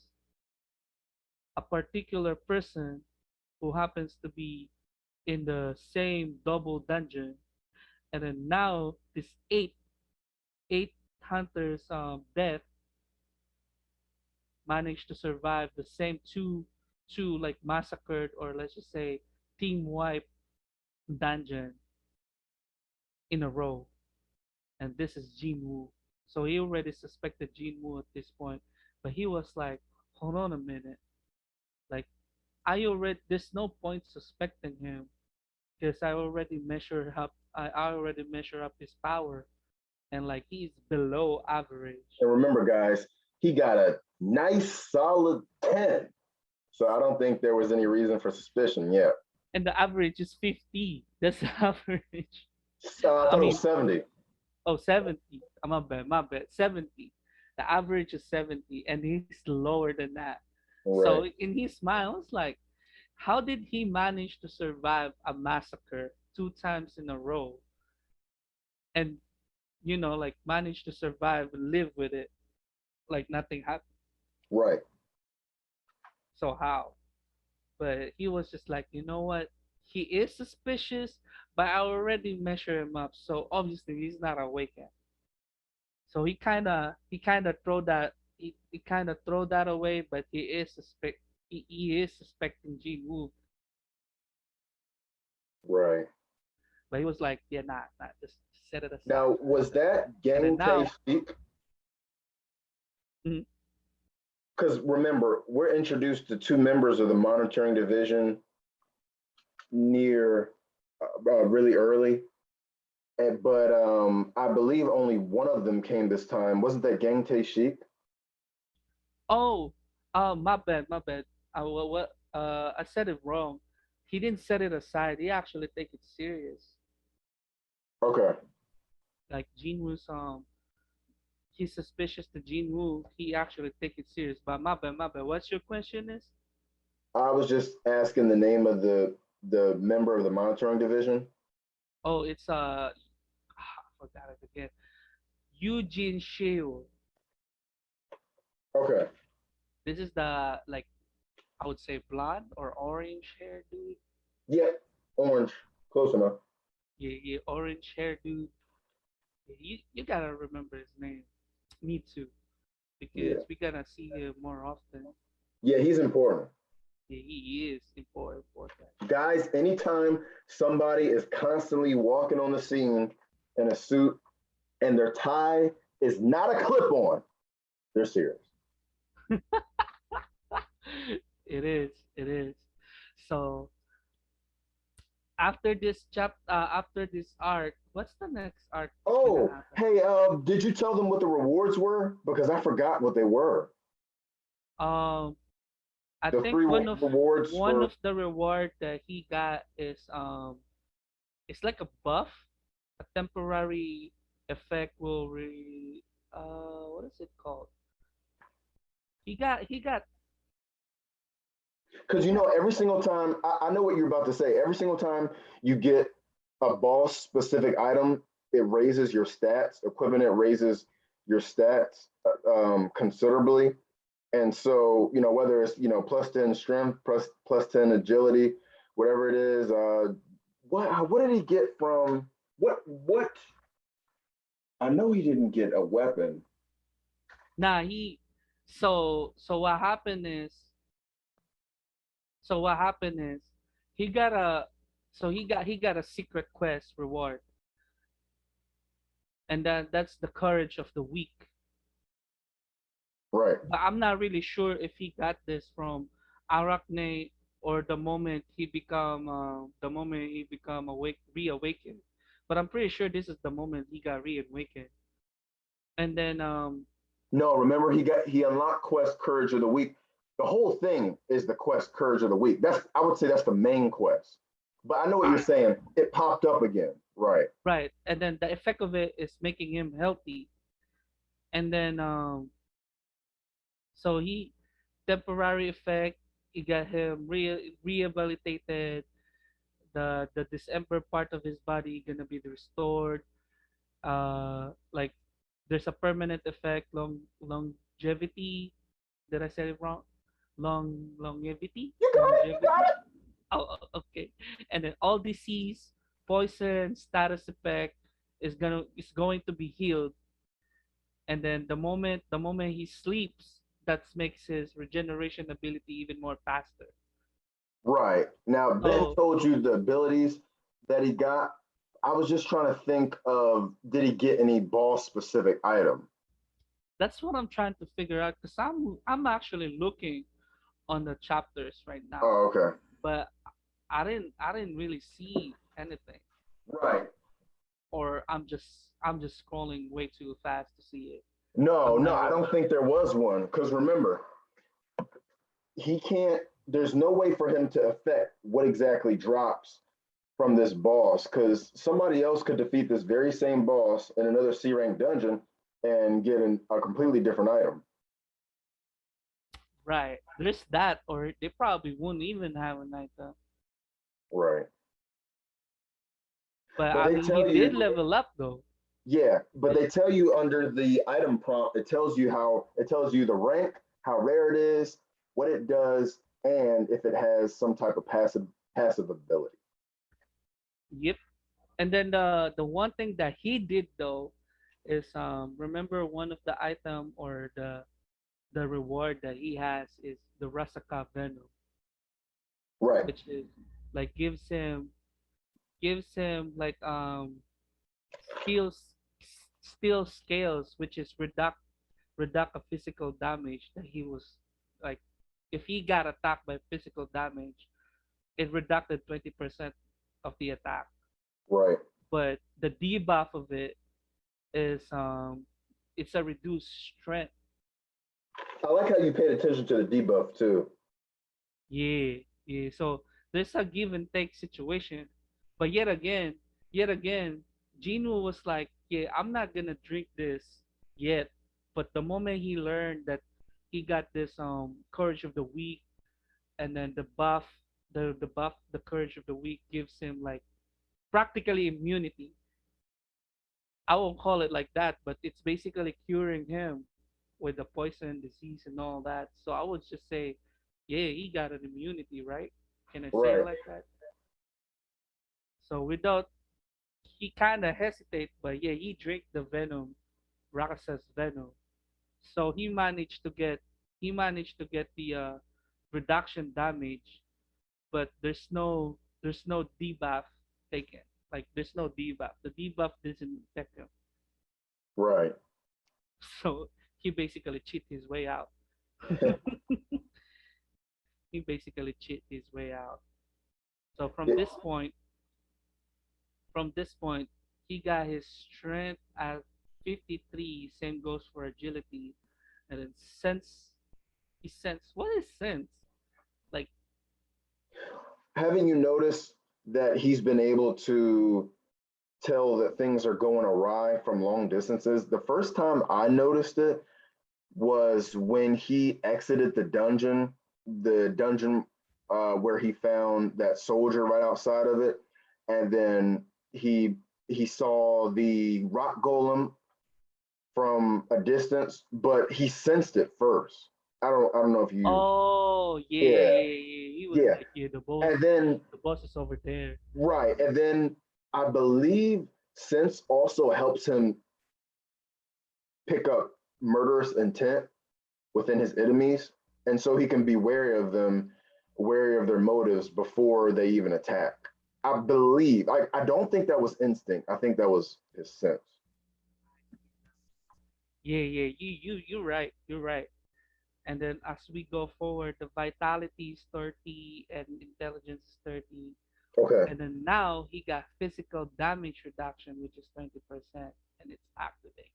a particular person who happens to be in the same double dungeon, and then now this eight hunters death managed to survive the same two like massacred or let's just say team wipe dungeon in a row, and this is Jinwoo. So he already suspected Jinwoo at this point, but he was like, hold on a minute, like there's no point suspecting him because I already measure up his power, and like he's below average. And remember, guys, he got a nice solid 10. So I don't think there was any reason for suspicion yet. And the average is 50. That's the average. I I thought it was mean, 70. oh, 70. My bad. 70. The average is 70, and he's lower than that. So Right. in his mind, I was like, how did he manage to survive a massacre two times in a row and, like manage to survive and live with it like nothing happened? Right. So how? But he was just like, you know what? He is suspicious, but I already measure him up, so obviously he's not awake yet. So he kind of throw that away, but he is suspecting Jin Woo. Right. But he was like, yeah, nah, just set it aside, Now, set was it aside. that And then Gang Tae now, Sheik? mhm, Because remember, we're introduced to two members of the monitoring division near really early. But I believe only one of them came this time. Wasn't that Gang Tae Sheik? oh, my bad. I said it wrong. He didn't set it aside. He actually take it serious. Okay. Like Jin Woo's he's suspicious to Jin Woo. He actually take it serious. But my bad. What's your question is? I was just asking the name of the member of the monitoring division. Oh, it's I forgot it again. Eugene Shield. Okay. This is the like I would say blonde or orange hair dude. Yeah. Orange. Close enough. Yeah, orange hair dude. Yeah, you gotta remember his name. Me too, because Yeah. we gotta see him more often. Yeah, he's important. Yeah, he is important. Guys, anytime somebody is constantly walking on the scene in a suit and their tie is not a clip on, they're serious. It is. It is. So after this arc, what's the next arc gonna Oh, happen? hey, did you tell them what the rewards were? Because I forgot what they were. Um, I The think three rewards one for. of the reward that he got is it's like a buff, a temporary effect will what is it called? He got Because he you got know, every single time, I know what you're about to say. Every single time you get a boss specific item, it raises your stats. Equipment, it raises your stats considerably. And so, you know, whether it's, you know, plus 10 strength, plus 10 agility, whatever it is, what did he get from what I know he didn't get a weapon. nah he so what happened is so what happened is he got a he got a secret quest reward, and that's the courage of the weak. Right. But I'm not really sure if he got this from Arachne or the moment he become awake reawakened. But I'm pretty sure this is the moment he got reawakened. And then No, remember he unlocked quest courage of the week. The whole thing is the quest courage of the week. That's I would say that's the main quest. But I know what you're alright, saying. It popped up again. Right. right. And then the effect of it is making him healthy. And then so he temporary effect, he got him rehabilitated. The December part of his body gonna be restored. Like there's a permanent effect, longevity. Did I say it wrong? Longevity, You got it. You got longevity. it. Okay. And then all disease, poison, status effect is going to be healed. And then the moment he sleeps, that makes his regeneration ability even more faster. Right. Now Ben So told you the abilities that he got. I was just trying to think of did he get any boss specific item? that's what I'm trying to figure out because I'm actually looking on the chapters right now, Oh, okay. but I didn't really see anything, Right. or I'm just scrolling way too fast to see it. No, I'm no, not I really don't think there was one. Because remember, he can't, there's no way for him to affect what exactly drops from this boss. Because somebody else could defeat this very same boss in another C rank dungeon and get a completely different item. right. There's that, or they probably wouldn't even have a night though. Right. But But I they mean, he tell did you, level up though. yeah, but It, they tell you under the item prompt, it tells you the rank, how rare it is, what it does, and if it has some type of passive ability. yep. And then the one thing that he did though is remember one of the item or the reward that he has is the Rasaka Venom, Right, which is like gives him like skills steel scales, which is reduct a physical damage that he was like if he got attacked by physical damage, it reducted 20% of the attack. right. But the debuff of it is it's a reduced strength. I like how you paid attention to the debuff too. Yeah, yeah. So there's a give and take situation. But yet again, Gino was like, yeah, I'm not gonna drink this yet. But the moment he learned that he got this courage of the weak, and then the buff the courage of the weak gives him like practically immunity. I won't call it like that, but it's basically curing him with the poison, disease, and all that. So I would just say, yeah, he got an immunity, right? Can I say it Right, like that? So without, he kind of hesitate, but yeah, he drank the venom, Rakasa's venom. So he managed to get the reduction damage, but there's no debuff taken. Like there's no debuff. The debuff doesn't affect him. right. So he basically cheat his way out. He basically cheat his way out. So Yeah, from this point, he got his strength at 53. Same goes for agility. And then sense, he sense. What is sense? Like, Haven't you noticed that he's been able to tell that things are going awry from long distances? The first time I noticed it was when he exited the dungeon where he found that soldier right outside of it, and then he saw the rock golem from a distance, but he sensed it first. I don't know if you oh yeah, yeah, yeah yeah, yeah. He was yeah, like, yeah, and then the boss is over there. right, and then I believe sense also helps him pick up murderous intent within his enemies, and so he can be wary of them, wary of their motives before they even attack. I believe. I don't think that was instinct. I think that was his sense. Yeah, yeah. You're right. You're right. And then as we go forward, the vitality is 30 and intelligence is 30. Okay, And then now he got physical damage reduction, which is 20%, and it's activated.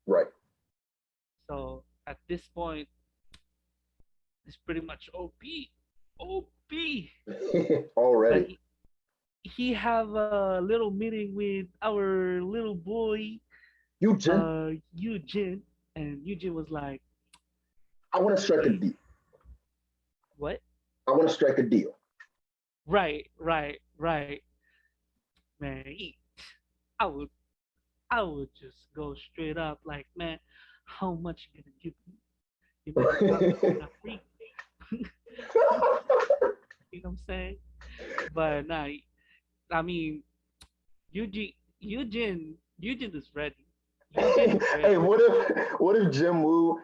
right. So at this point, it's pretty much OP. OP. But Already. he have a little meeting with our little boy, Eugen, Eugene, and Eugene was like, I want to strike a "Hey, deal. what? I want to strike a deal. Right, right, right, man. I would, I would just go straight up, like, man, how much you gonna give me? You know, I'm not free. You know what I'm saying? But nah, I mean, Eugene is ready. Eugene is Hey, ready. what if Jim Woo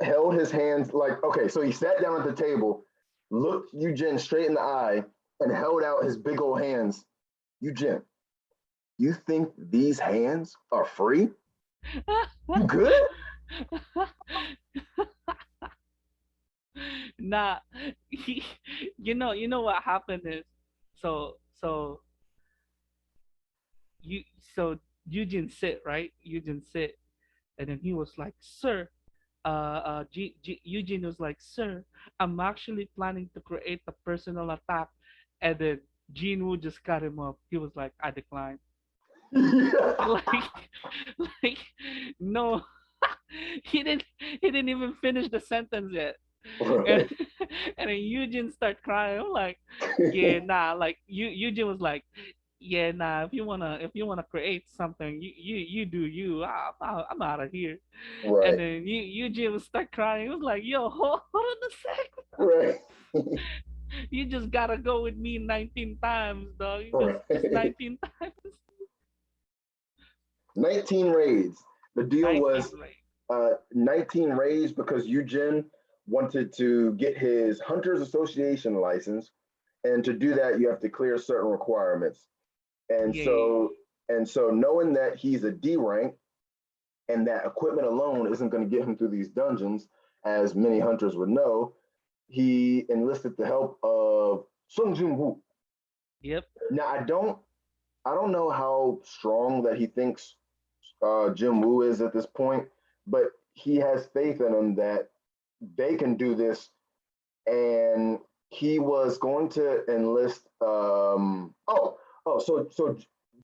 held his hands like okay, so he sat down at the table, looked Eugen straight in the eye, and held out his big old hands. Eugen, you think these hands are free? You good? Nah, he, you know what happened is, so you, so Eugene sit right. Eugene sit, and then he was like, "Sir, Eugene was like, "Sir, I'm actually planning to create a personal attack," and then Gene Woo just cut him off. He was like, "I decline." Yeah. Like, like, no, he didn't even finish the sentence yet, and Right. and then Eugene start crying. I'm like, yeah, nah. Like Eugene was like, yeah, nah. If you wanna create something, you do you. I'm out of here. And Right. then Eugene would start crying. He was like, yo, hold on a sec. Right. You just gotta go with me 19 times, dog. You just Right. 19 times. 19 raids. The deal 19 was like 19 raids because Eugen wanted to get his Hunters Association license, and to do that, you have to clear certain requirements. And yeah, yeah, so, and so, knowing that he's a D rank and that equipment alone isn't going to get him through these dungeons, as many hunters would know, he enlisted the help of Sung Jin Woo. yep. Now, I don't know how strong that he thinks Jim Woo is at this point, but he has faith in him that they can do this, and he was going to enlist. So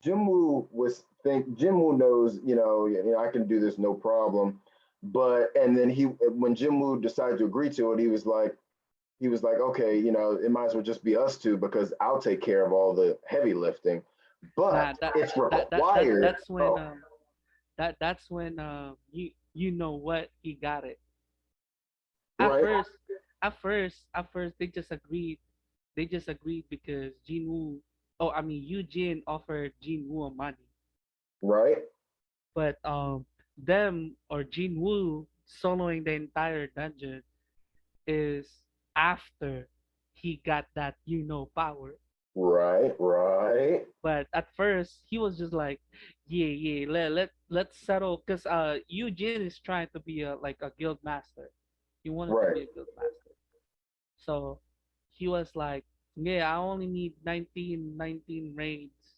Jim Woo was think Jim Woo knows I can do this no problem, but and then he when Jim Woo decided to agree to it, he was like okay, it might as well just be us two because I'll take care of all the heavy lifting, Nah, but it's required. that's when Oh, that's when you know what, he got it. At right, first, at first they just agreed because Jinwoo, oh, I mean Eugene offered Jinwoo money, right, but them or Jinwoo soloing the entire dungeon is after he got that power. right, right, But at first he was just like, yeah, yeah, let's settle, because Eugene is trying to be a guild master. He wanted to right. be a guild master. So he was like, yeah, I only need 19 raids,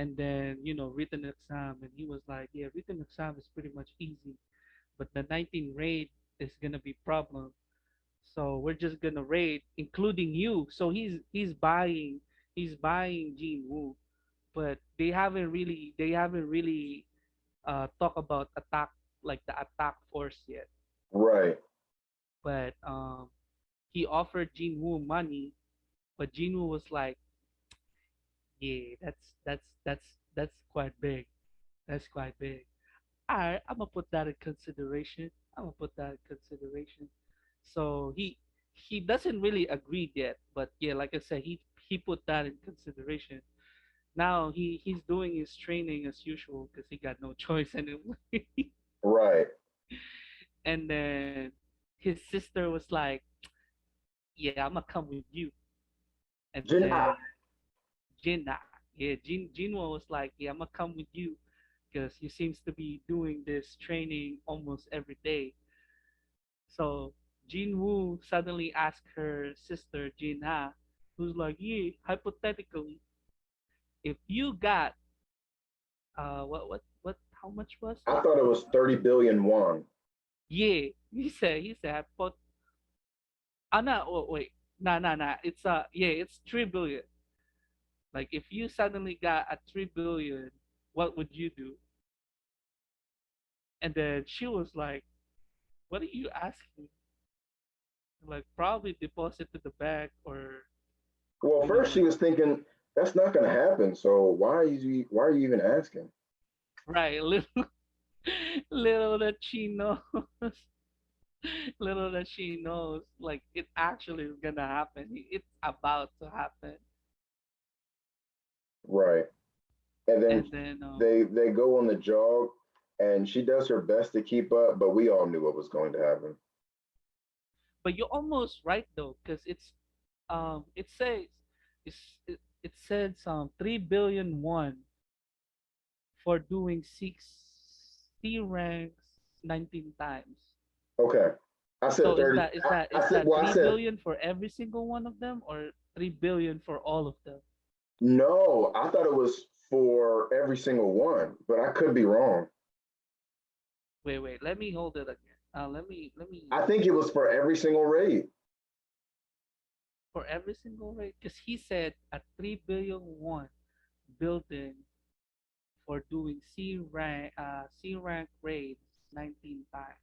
and then written exam, and he was like, yeah, written exam is pretty much easy, but the 19 raid is gonna be problem. So we're just gonna raid, including you. So he's buying Jin Woo, but they haven't really talk about attack, like the attack force yet. Right. But he offered Jin Woo money, but Jin Woo was like, yeah, that's quite big. That's quite big. All right, I'm gonna put that in consideration. I'm gonna put that in consideration. So he doesn't really agree yet, but yeah, like I said, he put that in consideration. Now he's doing his training as usual because he got no choice anyway. Right. And then his sister was like, "Yeah, I'm gonna come with you." And Jin- then Jinwa was like, "Yeah, I'm gonna come with you because he seems to be doing this training almost every day." So Jinwoo suddenly asked her sister Jinha, who's like, "Yeah, hypothetically, if you got what how much was I it?" thought it was 30 billion won. Yeah, he said, but no, oh, wait, nah, it's 3 billion. Like if you suddenly got a 3 billion, what would you do? And then she was like, "What are you asking?" Like probably deposit to the bank, or Well, first she like, was thinking that's not going to happen. So why are you even asking? right, little little that she knows, little that she knows, like it actually is gonna happen. It's about to happen. Right. And then And then they go on the jog, and she does her best to keep up, but we all knew what was going to happen. but you're almost right though, because it says it says 3 billion won for doing six C ranks 19 times. Okay. I said So is 30. that is that I is said that well, I three said billion for every single one of them, or 3 billion for all of them? no, I thought it was for every single one, but I could be wrong. Wait, let me hold it again. Let me I think it was for every single raid. for every single rate, because he said a 3 billion won building for doing C rank raids 19 times.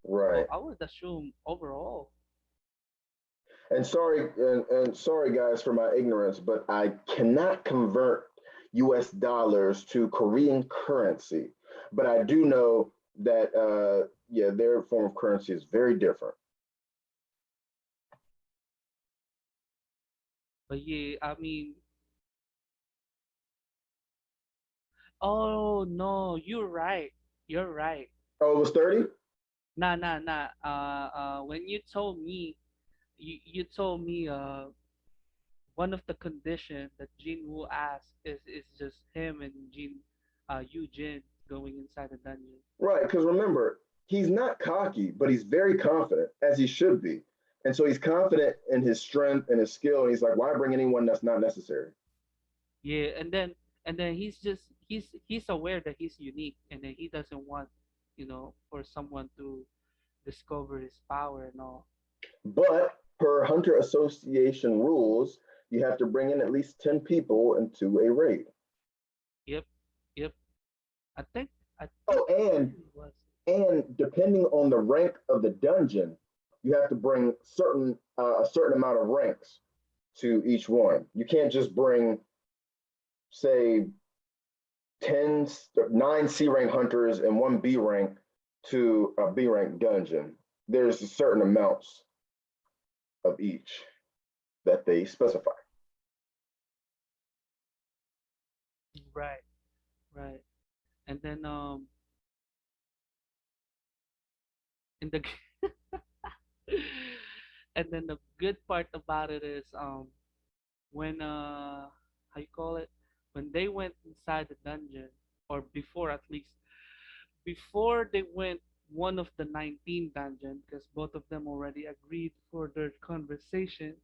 So Right. I would assume overall. And sorry guys for my ignorance, but I cannot convert US dollars to Korean currency. But I do know that yeah, their form of currency is very different. But yeah, I mean, oh no, you're right. You're right. Oh, it was 30? Nah. When you told me, you told me one of the condition that Jin Woo asked is just him and Yu Jin going inside the dungeon. Right, because remember, he's not cocky, but he's very confident, as he should be. And so he's confident in his strength and his skill, and he's like, why bring anyone that's not necessary? Yeah, and then he's aware that he's unique, and then he doesn't want, for someone to discover his power and all. But per Hunter Association rules, you have to bring in at least 10 people into a raid. Yep, yep. I think I think Oh, that's what and it was. and depending on the rank of the dungeon, you have to bring a certain amount of ranks to each one. You can't just bring, say, 10, 9 C rank hunters and one B rank to a B rank dungeon. There's a certain amounts of each that they specify. Right, right. And then in the and then the good part about it is when how you call it, when they went inside the dungeon, or before, at least before they went one of the 19 dungeon, because both of them already agreed for their conversation.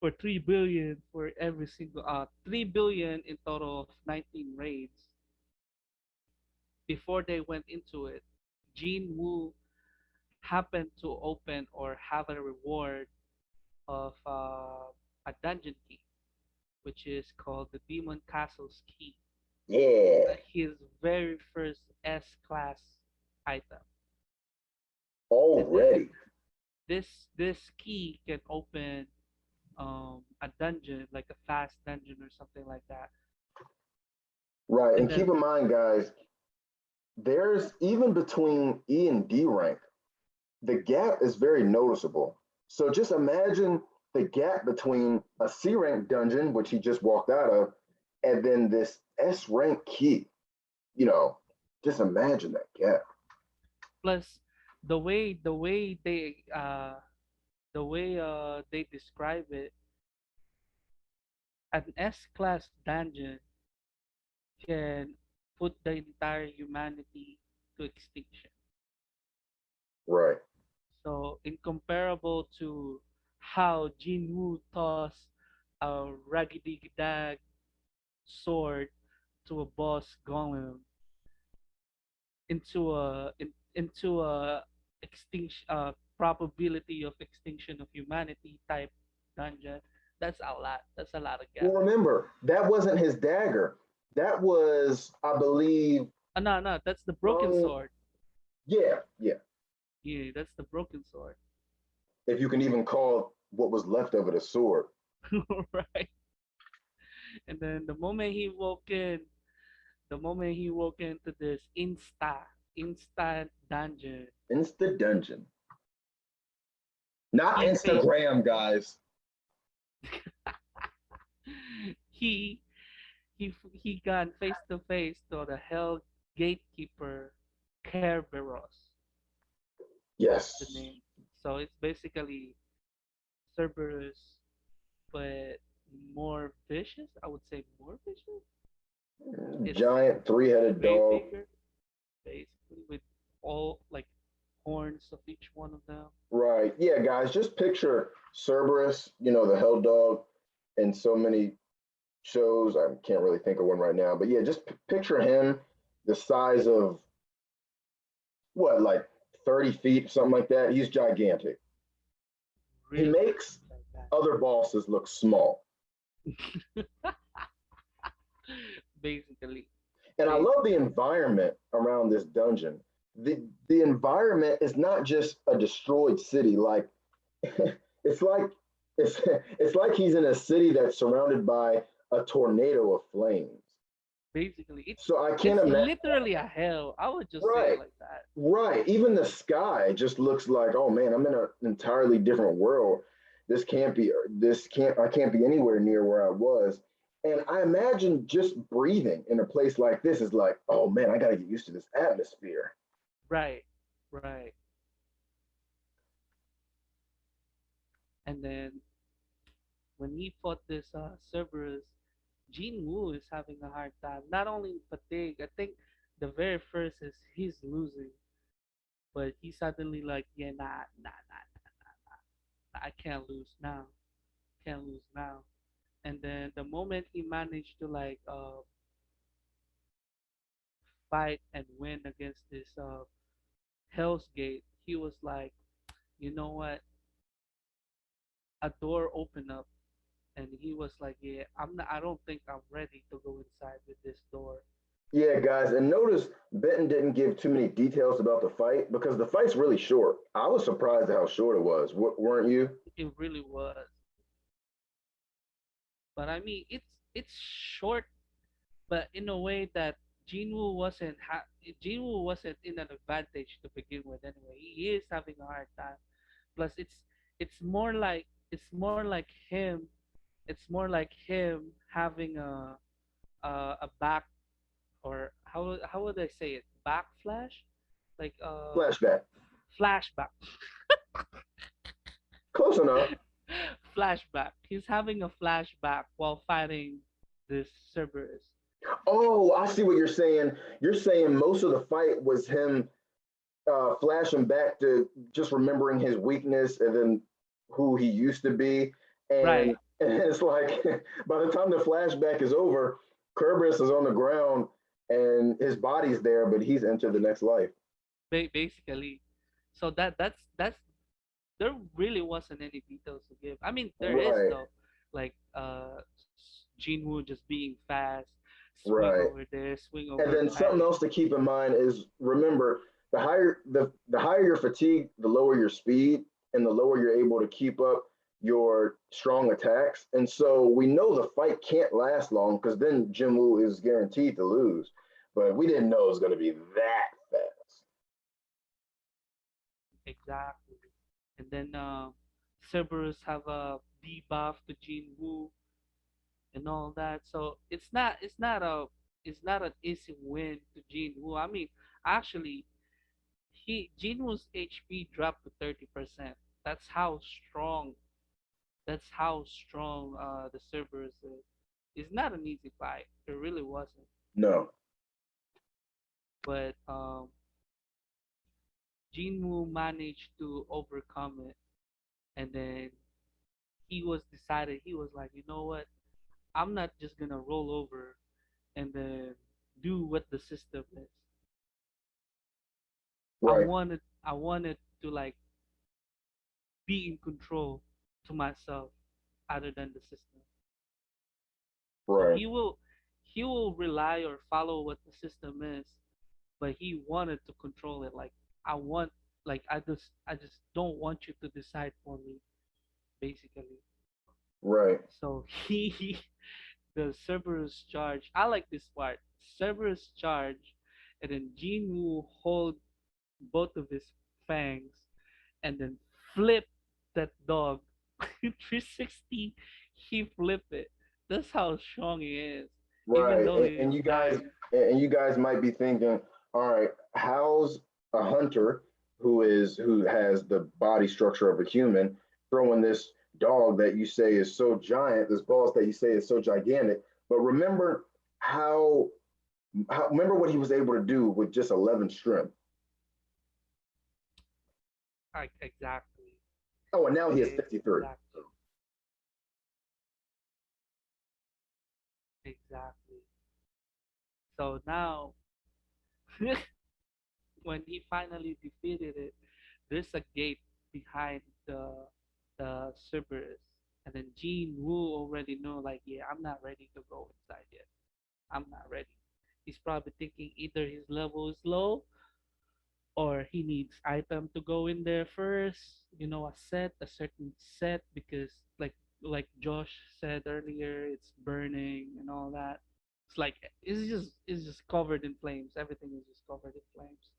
for 3 billion for every single 3 billion in total of 19 raids. Before they went into it, Gene Woo happened to open or have a reward of a dungeon key, which is called the Demon Castle's key. Yeah, His very first S class item, and then already. this key can open a dungeon, like a fast dungeon or something like that. Right. And And keep then in mind, guys, there's even between E and D rank, the gap is very noticeable. So just imagine the gap between a C rank dungeon, which he just walked out of, and then this S rank key. You know, just imagine that gap. plus the way they describe it, an S class dungeon can put the entire humanity to extinction. Right. So incomparable to how Jinwoo tossed a raggedy dag sword to a boss golem into a extinction probability of extinction of humanity type dungeon. That's a lot. That's a lot of Well, gap. remember, that wasn't his dagger. That was, I believe, No, no, that's the broken um, sword. yeah, yeah. Yeah, that's the broken sword. If you can even call what was left of it a sword. Right. And then the moment he woke into this instant dungeon, Insta dungeon. Not he faced Instagram, guys. he he got face to face to the hell gatekeeper Kerberos. That's the Yes. name. So it's basically Cerberus, but more vicious. I would say more vicious. It's Giant three-headed way dog. bigger, basically, with all like horns of each one of them. Right. Yeah, guys, just picture Cerberus, the hell dog in so many shows. I can't really think of one right now, but yeah, just picture him the size of what, like 30 feet, something like that. He's gigantic. He Really makes like that. other bosses look small. Basically, And I love the basically, environment around this dungeon. The environment is not just a destroyed city. Like it's like it's it's like he's in a city that's surrounded by a tornado of flames. basically, So I can't it's imagine. literally a hell. I would just say it Right, like that. right. Even the sky just looks like, oh man, I'm in an entirely different world. I can't be anywhere near where I was. And I imagine just breathing in a place like this is like, oh man, I got to get used to this atmosphere. Right, right. And then when he fought this Cerberus, Jin Woo is having a hard time. Not only fatigue, I think the very first is he's losing, but he suddenly like, yeah, nah, I can't lose now, can't lose now. And then the moment he managed to like fight and win against this Hell's Gate, he was like, you know what? A door opened up, and he was like, yeah, I'm not. I don't think I'm ready to go inside with this door. Yeah, guys, and notice Benton didn't give too many details about the fight because the fight's really short. I was surprised at how short it was. Weren't you? It really was. But I mean, it's short, but in a way that Jinwoo wasn't in an advantage to begin with anyway. He is having a hard time. Plus, it's more like it's more like him. It's more like him having a back, or how would I say it? Backflash, like Flashback. flashback, Close enough. flashback. He's having a flashback while fighting this Cerberus. Oh, I see what you're saying. You're saying most of the fight was him flashing back to just remembering his weakness and then who he used to be. And Right, And it's like by the time the flashback is over, Kerberos is on the ground and his body's there, but he's entered the next life. Basically. So that's there really wasn't any details to give. I mean, there is Right, though, like Jinwoo just being fast, swing right. over there, swing And over then back. something else to keep in mind is remember the higher your fatigue, the lower your speed, and the lower you're able to keep up your strong attacks. And so we know the fight can't last long because then Jinwoo is guaranteed to lose. But we didn't know it was going to be that fast. Exactly. And then Cerberus have a debuff to Jinwoo and all that. So it's not an easy win to Jinwoo. I mean, actually, he Jinwoo's HP dropped to 30%. That's how strong that's how strong the Cerberus is. It's not an easy fight. It really wasn't. No. But Jinwoo managed to overcome it, and then he was like, you know what? I'm not just gonna roll over and then do what the system is. Right, I wanted to like be in control to myself other than the system. So right, he will rely or follow what the system is, but he wanted to control it. Like I want like I just don't want you to decide for me, basically. right, So he the Cerberus charge. I like this part. Cerberus charge, and then Jinwoo hold both of his fangs, and then flip that dog. 360, he flip it. That's how strong he is. Even right. though he's dying. And you guys might be thinking, all right, how's a hunter who has the body structure of a human throwing this dog that you say is so giant, this boss that you say is so gigantic? But remember how, remember what he was able to do with just 11 strength. Like, exactly. Oh, and now he has 53. Exactly. Exactly. So now, when he finally defeated it, there's a gate behind the Cerberus, and then Gene Woo already know like, yeah, I'm not ready to go inside yet. I'm not ready. He's probably thinking either his level is low or he needs item to go in there first. You know, a certain set, because like Josh said earlier, it's burning and all that. It's like it's just covered in flames. Everything is just covered in flames.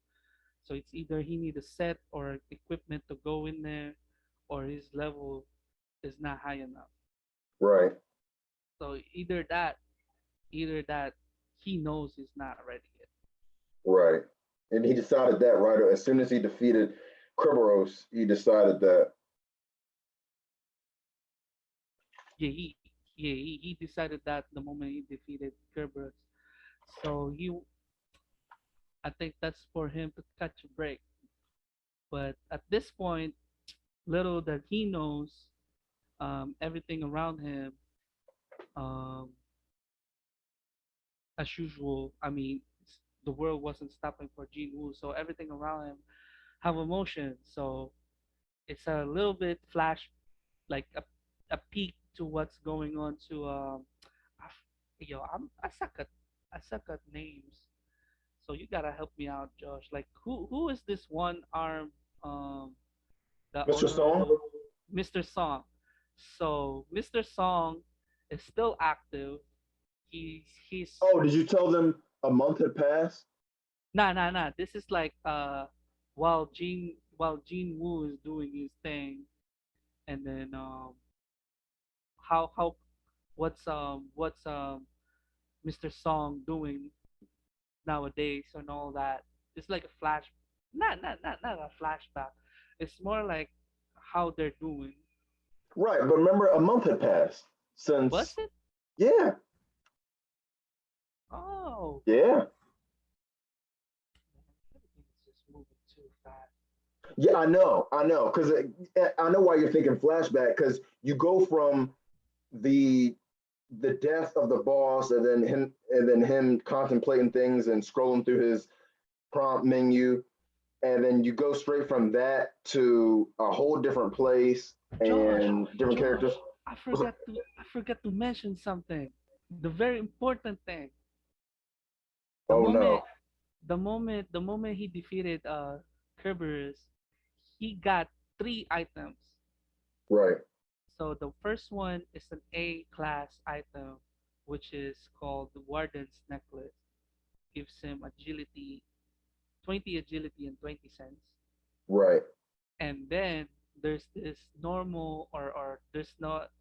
So it's either he need a set or equipment to go in there, or his level is not high enough. Right, So either that he knows he's not ready yet. right. And he decided that right as soon as he defeated Kerberos, he decided that. He decided that the moment he defeated Kerberos. So I think that's for him to catch a break. But at this point, little that he knows, everything around him, um, as usual. I mean, the world wasn't stopping for Jin Woo, so everything around him have emotion. So it's a little bit flash, like a peek to what's going on to yo, I suck at names. So you gotta help me out, Josh. Like who is this one arm the Mr. Song? honorable Mr. Song? So Mr. Song is still active. He's Oh, did you tell them a month had passed? nah. This is like while Gene Woo is doing his thing, and then how what's Mr. Song doing nowadays and all that. It's like a flash, not a flashback. It's more like how they're doing. Right, but remember, a month had passed Was since. it? Yeah, Oh, yeah, everything's just moving too fast. yeah. I know, because I know why you're thinking flashback. Because you go from the death of the boss, and then him contemplating things and scrolling through his prompt menu, and then you go straight from that to a whole different place Josh, and different characters. Josh, I forgot to mention something. The very important thing. The Oh moment no! the moment he defeated Kerberos, he got three items. Right, So the first one is an A class item, which is called the Warden's Necklace. Gives him agility, 20 agility and 20 sense. right, And then there's this normal, or there's not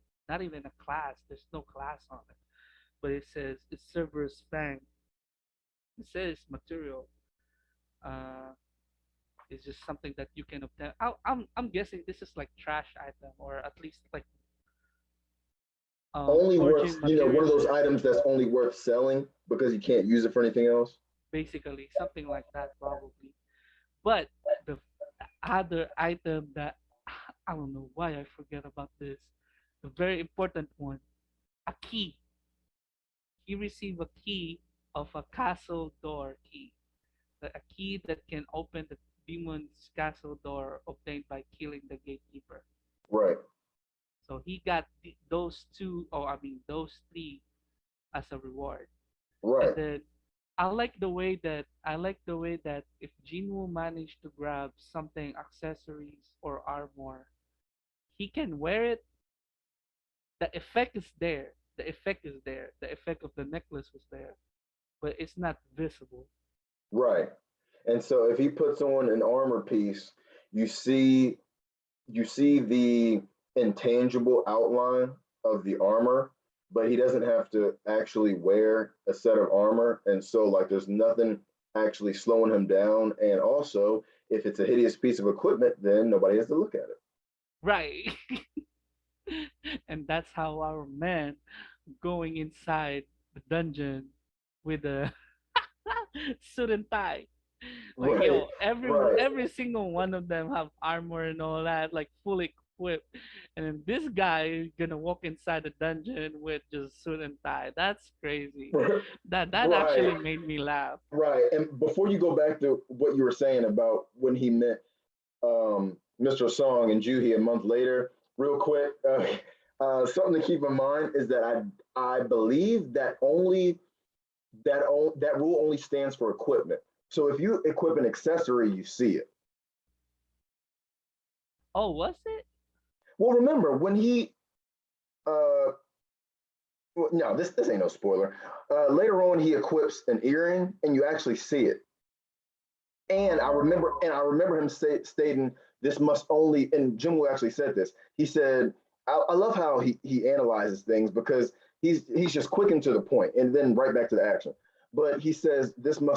even a class. There's no class on it, but it says it's Cerberus Fang. It says material. Uh, it's just something that you can obtain. I'm guessing this is like trash item, or at least like only worth, forging one of those materials, items that's only worth selling because you can't use it for anything else. basically something like that probably. But the other item that I don't know why I forget about this, the very important one, a key. He received a key of a castle door key, a key that can open the demon's castle door obtained by killing the gatekeeper. Right, So he got those two, or I mean those three, as a reward. And right, then I like the way that if Jinwoo managed to grab something accessories or armor, he can wear it. The effect is there. The effect is there. The effect of the necklace was there, but it's not visible. right. And so if he puts on an armor piece, you see you see the intangible outline of the armor, but he doesn't have to actually wear a set of armor. And so, like, there's nothing actually slowing him down. And also, if it's a hideous piece of equipment, then nobody has to look at it. Right. And that's how our man going inside the dungeon with a suit and tie. Like Right, yo, every single one of them have armor and all that, like fully equipped. And then this guy is gonna walk inside the dungeon with just suit and tie. That's crazy. That right, actually made me laugh. right. And before you go back to what you were saying about when he met Mr. Song and Juhi a month later, real quick, something to keep in mind is that I believe that that rule only stands for equipment. So if you equip an accessory, you see it. Oh, was it? Well, remember when he uh no, this ain't no spoiler. Later on, he equips an earring, and you actually see it. Oh. And I remember him stating this must only. And Jim Will actually said this. He said, I love how he analyzes things because he's just quick and to the point, and then right back to the action. But he says this rule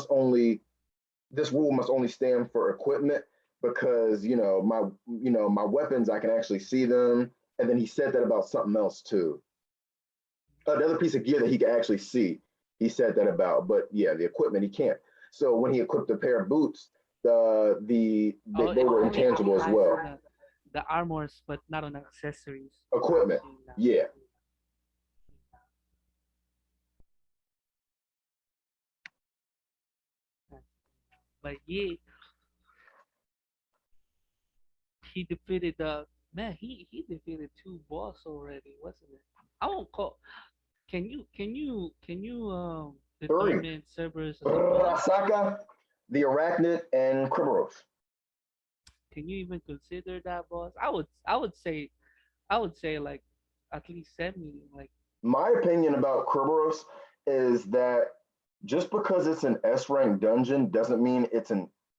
must only stand for equipment because my weapons I can actually see them. And then he said that about something else too. Another piece of gear that he can actually see. He said that about, but yeah, the equipment he can't. So when he equipped a pair of boots, Oh, they it were only intangible as applies well. on the armors, but not on accessories. I've Equipment, seen that. yeah, But yeah, he defeated the man. He defeated two boss already, wasn't it? I won't call. Can you three. determine Cerberus as a boss? Rasaka, the Arachnid, and Krimeros. Can you even consider that boss? I would say like at least semi like. My opinion about Krimeros is that just because it's an S rank dungeon doesn't mean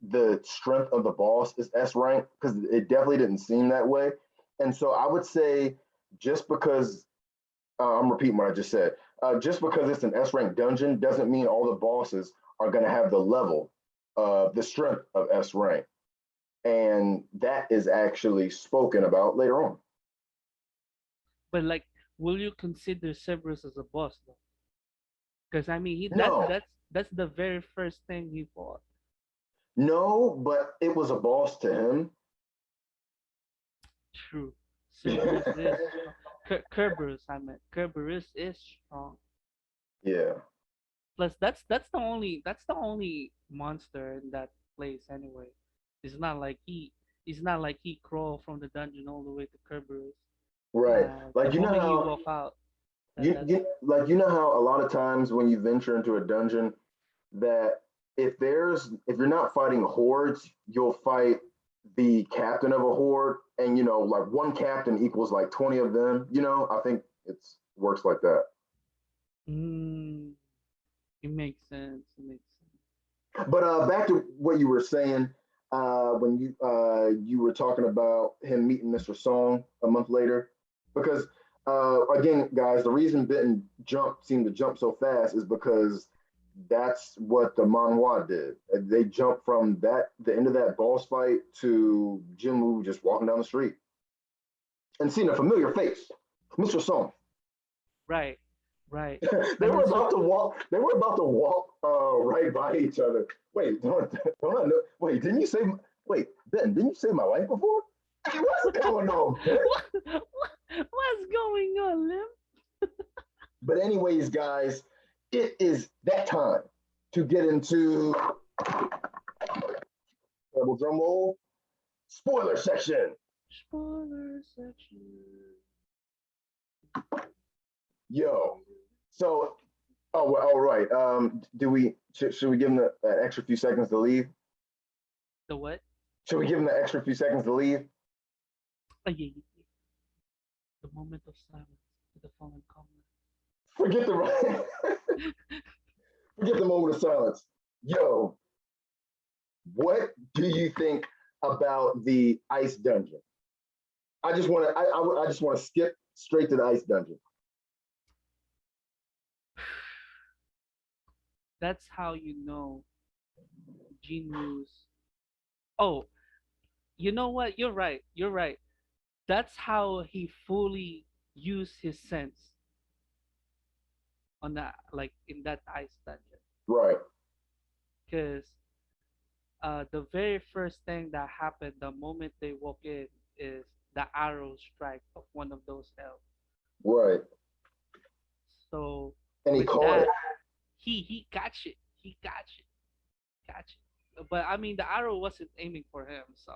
the strength of the boss is S rank because it definitely didn't seem that way. And so I would say just because I'm repeating what I just said, just because it's an S rank dungeon doesn't mean all the bosses are going to have the level of the strength of S rank, and that is actually spoken about later on. But like, will you consider Cerberus as a boss though? Because I mean, No, that's the very first thing he fought. no, but it was a boss to him. True, Cerberus is. Kerberos, I meant Kerberos is strong. Yeah. Plus, that's the only monster in that place anyway. It's not like he crawl from the dungeon all the way to Kerberos. Right. The Like you know moment he how walk out, that's you know how a lot of times when you venture into a dungeon that if you're not fighting hordes, you'll fight the captain of a horde, and like one captain equals like 20 of them. I think it's works like that. mm, it makes sense. It makes sense. But back to what you were saying when you were talking about him meeting Mr. Song a month later, because again, guys, the reason Benton seemed to jump so fast is because that's what the manhwa did. They jumped from the end of that boss fight to Jinwoo just walking down the street and seeing a familiar face, Mr. Song. Right, right. they And were then so about to walk. They were about to walk right by each other. Wait, don't I know? Wait, didn't you say? Wait, Ben, didn't you say my wife before? Hey, what's going on, Ben? what's going on, Lim? But anyways, guys, it is that time to get into double drum roll spoiler section. Spoiler section. Yo, so oh well, all right. Do we should we give them an extra few seconds to leave? The what? Should we give them the extra few seconds to leave? Oh, yeah, yeah, yeah. The moment of silence to the fallen comrade. Forget the forget the moment of silence. Yo, what do you think about the ice dungeon? I just want to. I just want to skip straight to the ice dungeon. That's how you know Jinwoo's. Oh, you know what? You're right. You're right. That's how he fully used his sense on that, like in that ice dungeon. Right, Because the very first thing that happened the moment they walk in is the arrow strike of one of those elves. right. So And he with caught it. that, he catch it. He catch it. But I mean, the arrow wasn't aiming for him, so.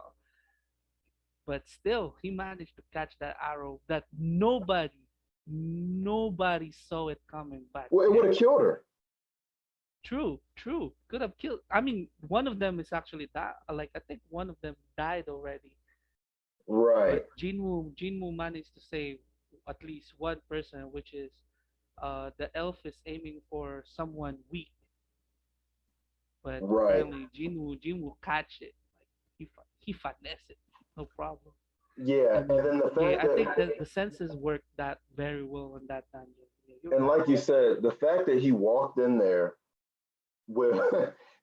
But still, he managed to catch that arrow that nobody saw it coming back Well, it would then. have killed her. True, true. Could have killed. I mean, one of them is actually that. Like I think one of them died already. Right, But Jinwoo managed to save at least one person, which is the elf is aiming for someone weak, but right. apparently Jinwoo catch it. Like he finesse it, no problem. Yeah, And and then then the yeah, fact I think that, that the senses work that very well in that dungeon. Yeah, you're and right. like you said, the fact that he walked in there with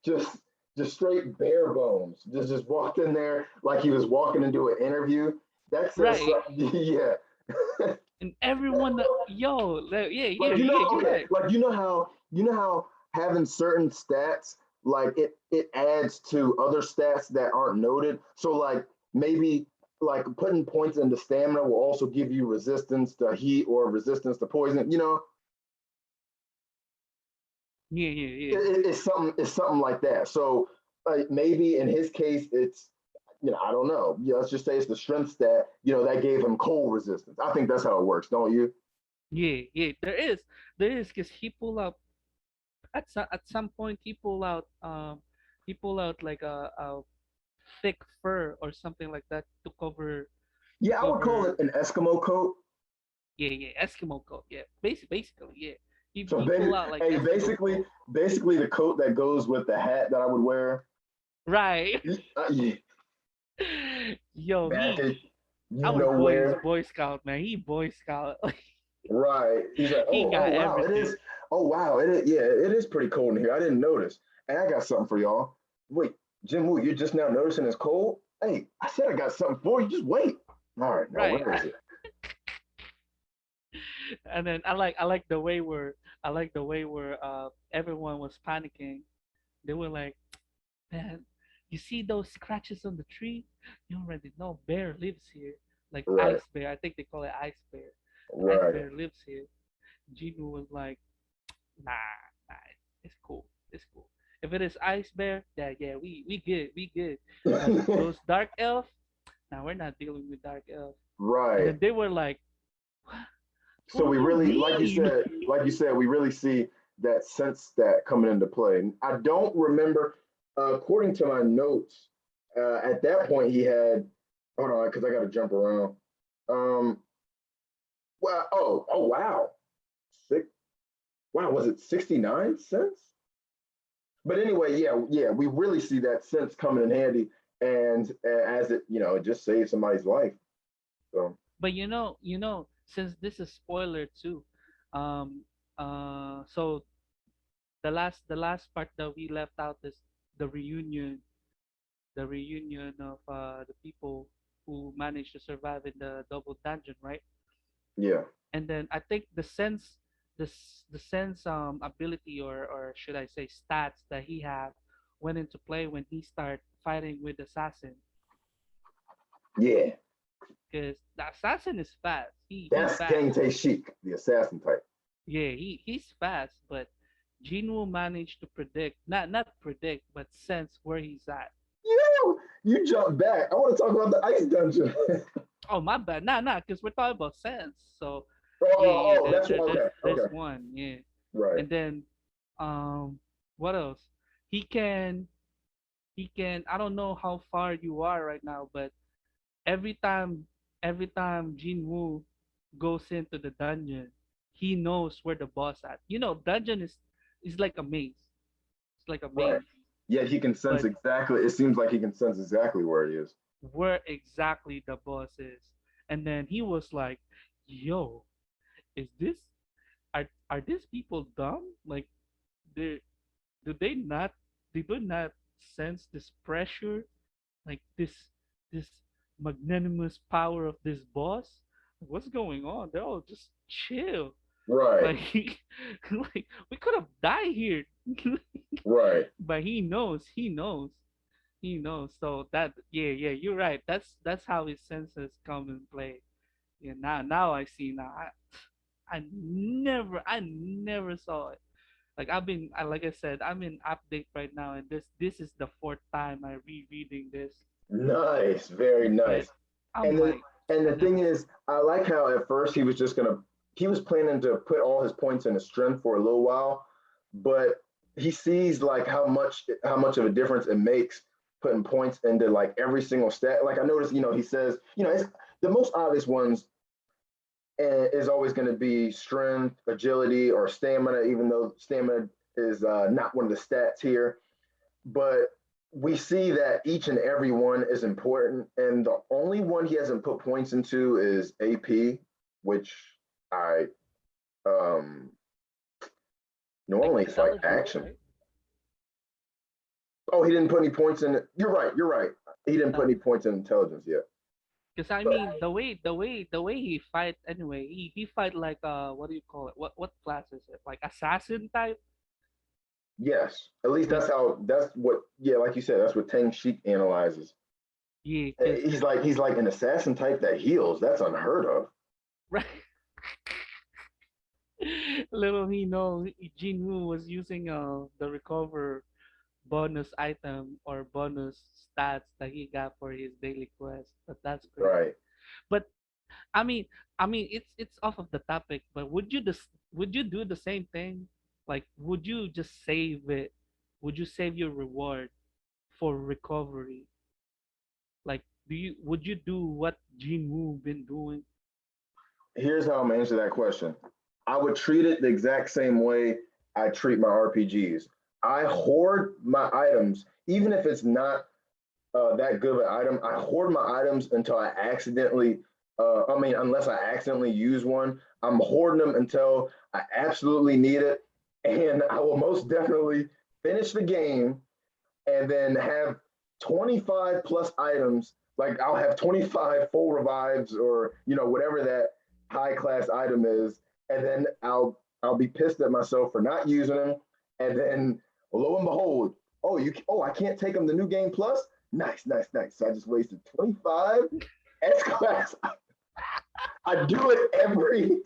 just just straight bare bones, just walked in there like he was walking into an interview. That says Right. something. Yeah, And everyone that yo, yeah, yeah, like yeah, you're okay, right. like you know how having certain stats like it adds to other stats that aren't noted. So like maybe like putting points into stamina will also give you resistance to heat or resistance to poison. Yeah, yeah, yeah. It's something like that. So maybe in his case it's I don't know. Let's just say it's the strength stat. That gave him cold resistance. I think that's how it works, don't you? Yeah, yeah, there is, because he pull out at some point he pull out like a thick fur or something like that to cover to Yeah, I would call cover it an Eskimo coat. yeah, yeah, Eskimo coat, yeah, basically, yeah, he, So he pull out like hey, Eskimo basically, coat. basically the coat that goes with the hat that I would wear. Right. Yeah, Yo, back he in our boy is where. Boy Scout, man. He Boy Scout. Right. He's like, He oh got wow, it everything. is. Oh wow, it is. Yeah, it is pretty cold in here. I didn't notice. And I got something for y'all. Wait, Jim Woo, you're just now noticing it's cold? Hey, I said I got something for you. Just wait. All right, now Right. where is it? And then I like the way where everyone was panicking. They were like, "Man, you see those scratches on the tree? You already know bear lives here. Like Right. ice bear. I think they call it ice bear." Ice Right. Bear lives here. Jinwoo was like, nah, nah, it's cool, it's cool. If it is Ice Bear, yeah, we good, we good. But those Dark Elf, now we're not dealing with Dark Elf. And Right. then they were like, what So do we you really, mean? like you said, we really see that sense stat coming into play. I don't remember, according to my notes, at that point he had. Hold on, because I got to jump around. Um. Well. Oh. Wow. Six. Wow. Was it 69 cents? But anyway, yeah. We really see that sense coming in handy, and as it, it just saves somebody's life. So But since this is spoiler too, um, so the last part that we left out is the reunion, the reunion of the people who managed to survive in the double dungeon, right? yeah, And then I think the sense ability, or should I say stats that he have went into play when he started fighting with the assassin, yeah. because the assassin is fast. He's That's fast. Gang Tae Sheik, the assassin type. Yeah, he's fast, but Jinwoo managed to predict, not predict, but sense where he's at. You jump back. I want to talk about the ice dungeon. Oh, my bad. Nah, because we're talking about sense. So yeah, That's there's okay. there's Okay, one, yeah. right. And then what else? He can I don't know how far you are right now, but every time Jinwoo goes into the dungeon, he knows where the boss at. Dungeon is like a maze. It's like a Right. maze. Yet he can sense But exactly. It seems like he can sense exactly where he is. where exactly the boss is. And then he was like, "Yo, is this are these people dumb? Like, they do they not they do not sense this pressure, like this magnanimous power of this boss? What's going on? They're all just chill. Right. Like, like we could have died here." Right. But he knows. So that, yeah, you're right. That's how his senses come and play. Yeah, now I see now. I never saw it. Like, like I said, I'm in update right now, and this is the fourth time I rereading this. Nice. Very But nice. I'm And then, like, and I the never. thing is, I like how at first he was just gonna. He was planning to put all his points into strength for a little while, but he sees like how much of a difference it makes putting points into like every single stat. Like I noticed, he says, it's the most obvious ones is always going to be strength, agility, or stamina, even though stamina is not one of the stats here. But we see that each and every one is important. And the only one he hasn't put points into is AP, which I Like normally it's like intelligence, action. right? Oh, he didn't put any points in it. You're right. You're right. He didn't put any Intelligence. points in intelligence yet. Because I But mean, the way he fight anyway, he fight like, what do you call it? What class is it? Like assassin type? yes, at least Like, yeah, like you said, that's what Tang Sheik analyzes. yeah, because He's like an assassin type that heals. That's unheard of. right. Little he knows, Jinwoo was using the recover bonus item or bonus stats that he got for his daily quest. But that's crazy. Right. But I mean, it's off of the topic. But would you do the same thing? Like, would you just save it? Would you save your reward for recovery? Like, would you do what Jinwoo been doing? Here's how I'm gonna answer that question. I would treat it the exact same way I treat my RPGs. I hoard my items, even if it's not that good of an item. I hoard my items until I accidentally. I mean, unless I accidentally use one, I'm hoarding them until I absolutely need it, and I will most definitely finish the game and then have 25 plus items. Like I'll have 25 full revives or whatever that high class item is, and then I'll be pissed at myself for not using them. And then lo and behold, I can't take them the new game plus. Nice, nice, nice. So I just wasted 25 S class I do it every.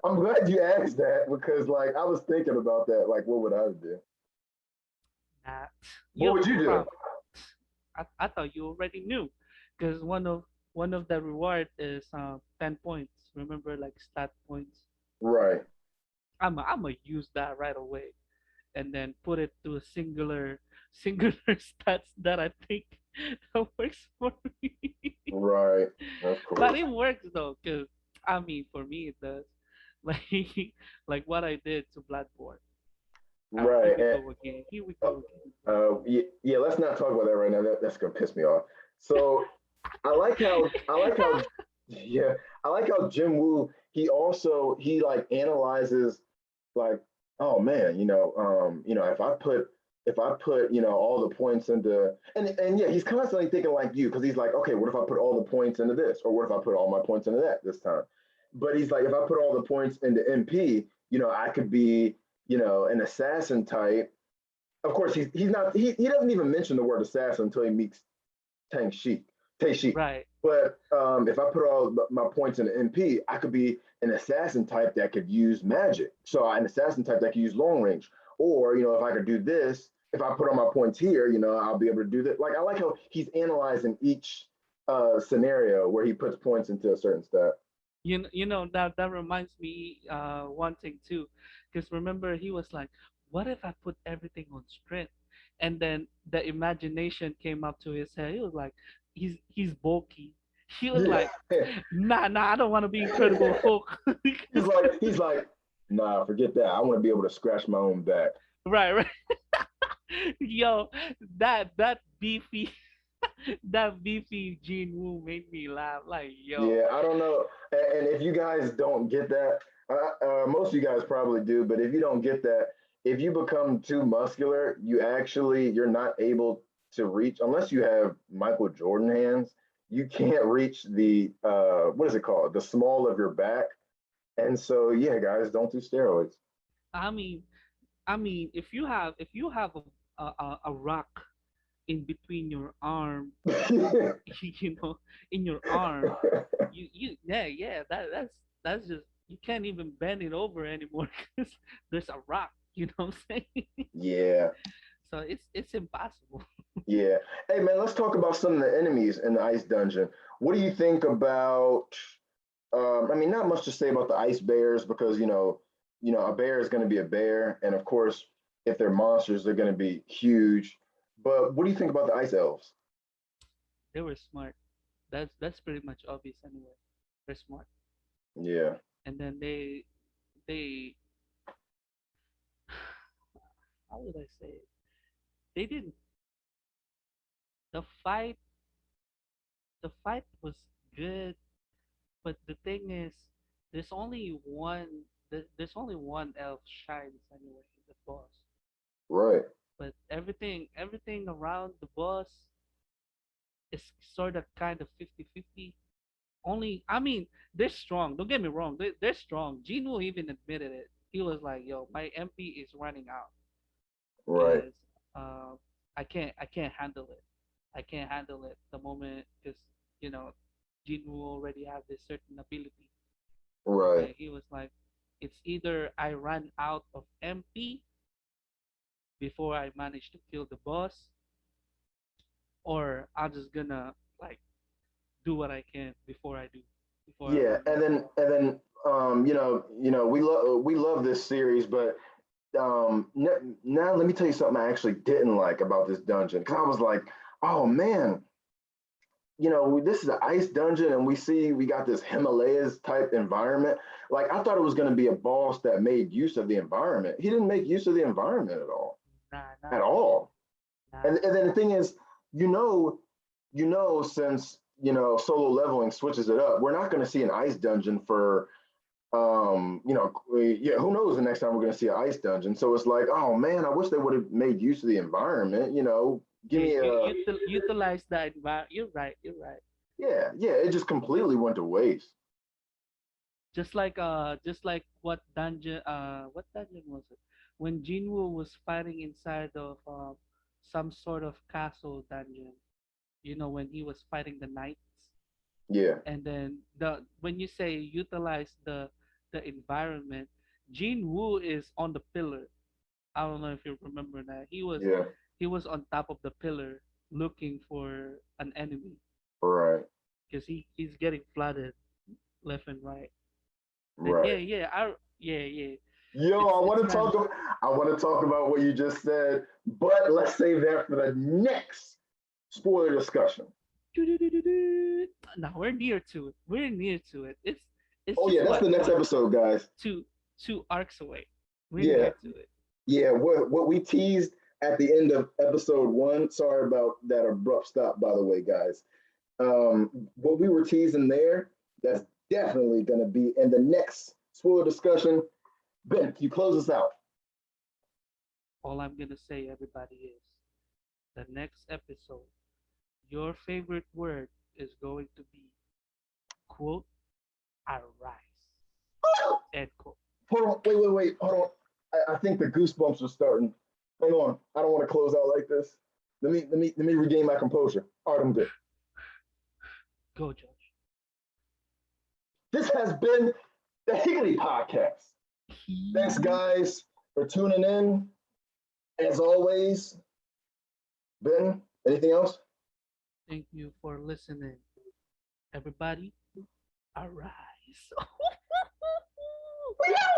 I'm glad you asked that because like I was thinking about that. Like, what would I do? Nah, What you would you do? prob I thought you already knew, because one of the reward is 10 points. Remember, like stat points. Right. I'm gonna use that right away, and then put it to a singular stats that I think that works for me. Right. Of But course. it works though, cause I mean, for me it does. Like like what I did to Bloodborne. All right, here Right. we go again. Here we go again, bro. Yeah, yeah, let's not talk about that right now. That's gonna piss me off. So I like how yeah, I like how Jim Woo he like analyzes like, oh man, if I put, all the points into and yeah, he's constantly thinking like you because he's like, okay, what if I put all the points into this? Or what if I put all my points into that this time? But he's like, if I put all the points into MP, I could be, an assassin type. Of course, he's not. He doesn't even mention the word assassin until he meets Tang Shi, Tay Shi. Right. But if I put all my points in the MP, I could be an assassin type that could use magic. So an assassin type that could use long range. Or if I could do this, if I put all my points here, I'll be able to do that. Like I like how he's analyzing each scenario where he puts points into a certain stat. That reminds me one thing too, because remember he was like, "What if I put everything on strength?" And then the imagination came up to his head. He was like, "He's bulky." He was Yeah. like, "Nah, nah, I don't want to be Incredible Hulk." he's like, nah, forget that. I want to be able to scratch my own back. Right, right. Yo, that beefy, that beefy Gene Woo made me laugh. Like, yo, Yeah, I don't know. And if you guys don't get that, most of you guys probably do, but if you don't get that, if you become too muscular, you're not able to reach unless you have Michael Jordan hands. You can't reach the what is it called? The small of your back. And so yeah, guys, don't do steroids. I mean, if you have a rock in between your arm, you know, in your arm, yeah, that's just, you can't even bend it over anymore because there's a rock. You know what I'm saying? Yeah, So it's impossible. yeah. Hey man, let's talk about some of the enemies in the ice dungeon. What do you think about I mean, not much to say about the ice bears because a bear is going to be a bear, and of course, if they're monsters, they're going to be huge. But what do you think about the ice elves? They were smart. That's pretty much obvious anyway. They're smart, Yeah, and then they how would I say it? They didn't the fight the fight was good, but the thing is, there's only one elf shines anyway, the boss. right, But everything around the boss is sort of kind of 50-50. Only, I mean, they're strong. Don't get me wrong. They're strong. Gino even admitted it. He was like, "Yo, my MP is running out right, because uh, I can't handle it. I can't handle it the moment because you know Jinwoo already have this certain ability." right, Okay, he was like, "It's either I run out of MP before I manage to kill the boss, or I'm just gonna like do what I can before I yeah. run And out." then we love this series, but now let me tell you something I actually didn't like about this dungeon because I was like, oh man, this is an ice dungeon and we got this Himalayas type environment. Like I thought it was going to be a boss that made use of the environment. He didn't make use of the environment at all. Nah, At not at all. all. Not And at then all. the thing is, since solo leveling switches it up, we're not going to see an ice dungeon for yeah, who knows the next time we're going to see an ice dungeon. So it's like, oh man, I wish they would have made use of the environment. Give Yeah, me a utilize that environment. You're right. You're right. yeah, yeah. It just completely went to waste. Just like what dungeon was it? When Jinwoo was fighting inside of some sort of castle dungeon. When he was fighting the knights. Yeah. And then the when you say utilize the environment, Jin Woo is on the pillar. I don't know if you remember that. Yeah. He was on top of the pillar looking for an enemy Right. because he's getting flooded left and right. And Right. yeah. Yo, It's kind of I want to talk about what you just said, but let's save that for the next spoiler discussion. now we're near to it. We're near to it. It's Oh yeah, just that's the next what episode, guys. two two arcs away. We're Yeah, near to it. yeah. What we teased at the end of episode one. Sorry about that abrupt stop, by the way, guys. What we were teasing there, that's definitely going to be in the next spoiler discussion. Ben, can you close us out? All I'm gonna say, everybody, is the next episode. Your favorite word is going to be quote arise end quote. Hold on, wait, hold on. I think the goosebumps are starting. Hang on, I don't want to close out like this. Let me regain my composure. All right, I'm good. Go, Judge. This has been the Hickory Podcast. Thanks, guys, for tuning in. As always, Ben, anything else? Thank you for listening, everybody. Arise. We out!